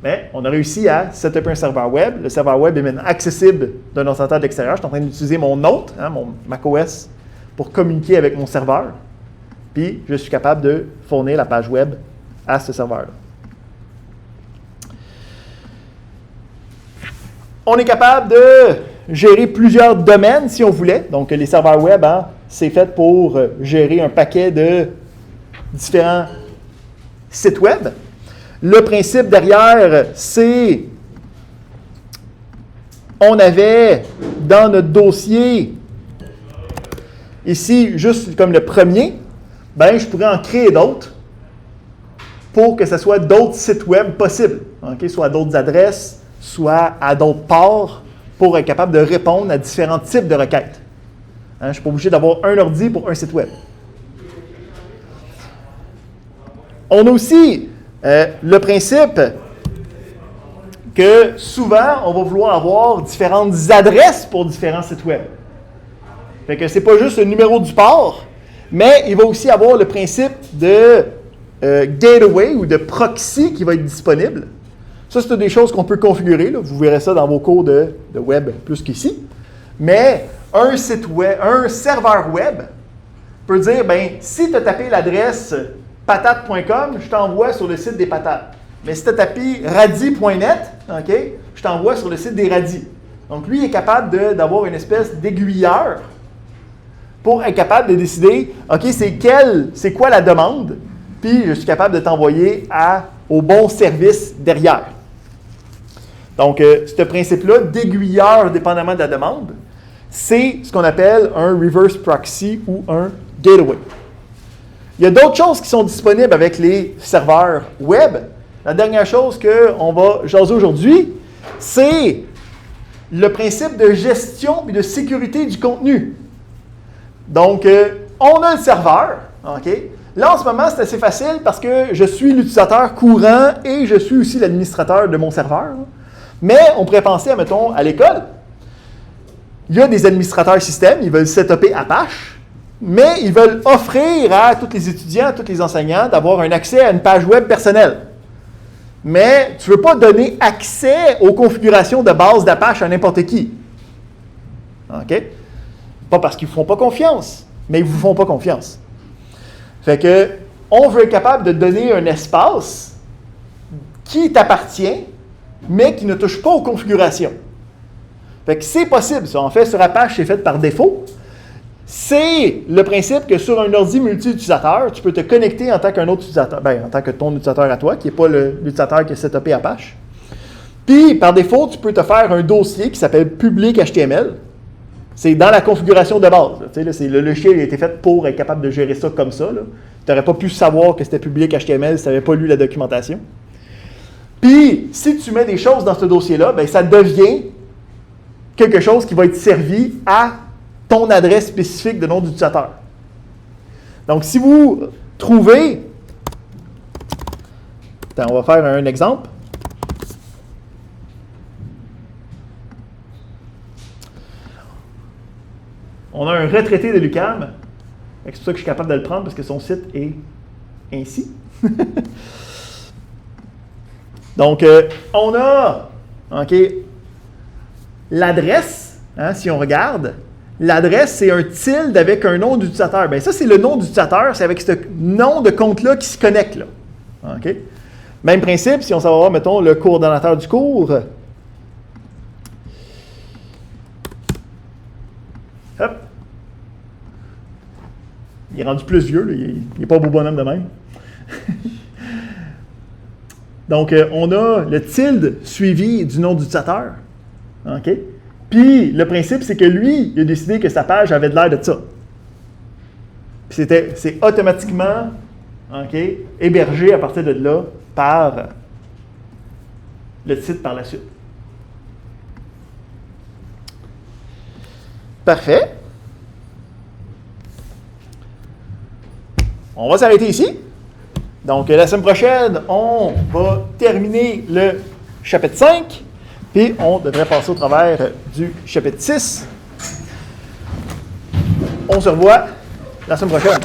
Mais on a réussi à setuper un serveur web. Le serveur web est maintenant accessible d'un ordinateur de l'extérieur. Je suis en train d'utiliser mon hôte, mon macOS, pour communiquer avec mon serveur. Puis, je suis capable de fournir la page web à ce serveur-là. On est capable de gérer plusieurs domaines si on voulait. Donc, les serveurs web, c'est fait pour gérer un paquet de différents sites web. Le principe derrière, c'est on avait dans notre dossier, ici, juste comme le premier, ben, je pourrais en créer d'autres pour que ce soit d'autres sites web possibles, okay? Soit d'autres adresses, soit à d'autres ports, pour être capable de répondre à différents types de requêtes. Je ne suis pas obligé d'avoir un ordi pour un site web. On a aussi le principe que souvent, on va vouloir avoir différentes adresses pour différents sites web. Fait que ce n'est pas juste le numéro du port, mais il va aussi avoir le principe de gateway ou de proxy qui va être disponible. Ça, c'est des choses qu'on peut configurer. Là. Vous verrez ça dans vos cours de web plus qu'ici. Mais un site web, un serveur web peut dire, ben, si tu as tapé l'adresse patate.com, je t'envoie sur le site des patates. Mais si tu as tapé radis.net, okay, je t'envoie sur le site des radis. Donc, lui est capable d'avoir une espèce d'aiguilleur pour être capable de décider, OK, c'est quoi la demande, puis je suis capable de t'envoyer au bon service derrière. Donc, ce principe-là d'aiguilleur dépendamment de la demande, c'est ce qu'on appelle un reverse proxy ou un gateway. Il y a d'autres choses qui sont disponibles avec les serveurs web. La dernière chose qu'on va jaser aujourd'hui, c'est le principe de gestion et de sécurité du contenu. Donc, on a le serveur, OK? Là, en ce moment, c'est assez facile parce que je suis l'utilisateur courant et je suis aussi l'administrateur de mon serveur. Mais on pourrait penser, mettons, à l'école. Il y a des administrateurs système, ils veulent setuper Apache, mais ils veulent offrir à tous les étudiants, à tous les enseignants, d'avoir un accès à une page web personnelle. Mais tu ne veux pas donner accès aux configurations de base d'Apache à n'importe qui. OK? Pas parce qu'ils ne vous font pas confiance, mais ils ne vous font pas confiance. Fait que, on veut être capable de donner un espace qui t'appartient, mais qui ne touche pas aux configurations. Fait que c'est possible, ça. En fait, sur Apache, c'est fait par défaut. C'est le principe que sur un ordi multi-utilisateur, tu peux te connecter en tant qu'un autre utilisateur, en tant que ton utilisateur à toi, qui n'est pas l'utilisateur qui est setupé Apache. Puis, par défaut, tu peux te faire un dossier qui s'appelle public HTML. C'est dans la configuration de base. Le logiciel a été fait pour être capable de gérer ça comme ça. Tu n'aurais pas pu savoir que c'était public HTML si tu n'avais pas lu la documentation. Puis, si tu mets des choses dans ce dossier-là, ben, ça devient quelque chose qui va être servi à ton adresse spécifique de nom d'utilisateur. Donc, si vous trouvez... Attends, on va faire un exemple. On a un retraité de l'UQAM. C'est pour ça que je suis capable de le prendre parce que son site est ainsi. Donc, on a l'adresse, si on regarde. L'adresse, c'est un tilde avec un nom d'utilisateur. Bien, ça, c'est le nom d'utilisateur. C'est avec ce nom de compte-là qui se connecte. Là. OK? Même principe, si on s'en va voir, mettons, le coordonnateur du cours. Hop. Il est rendu plus vieux, là. Il n'est pas beau bonhomme de même. Donc, on a le tilde suivi du nom d'utilisateur. OK? Puis, le principe, c'est que lui, il a décidé que sa page avait de l'air de ça. Puis, c'est automatiquement, OK, hébergé à partir de là par le titre par la suite. Parfait. On va s'arrêter ici. Donc, la semaine prochaine, on va terminer le chapitre 5, puis on devrait passer au travers du chapitre 6. On se revoit la semaine prochaine.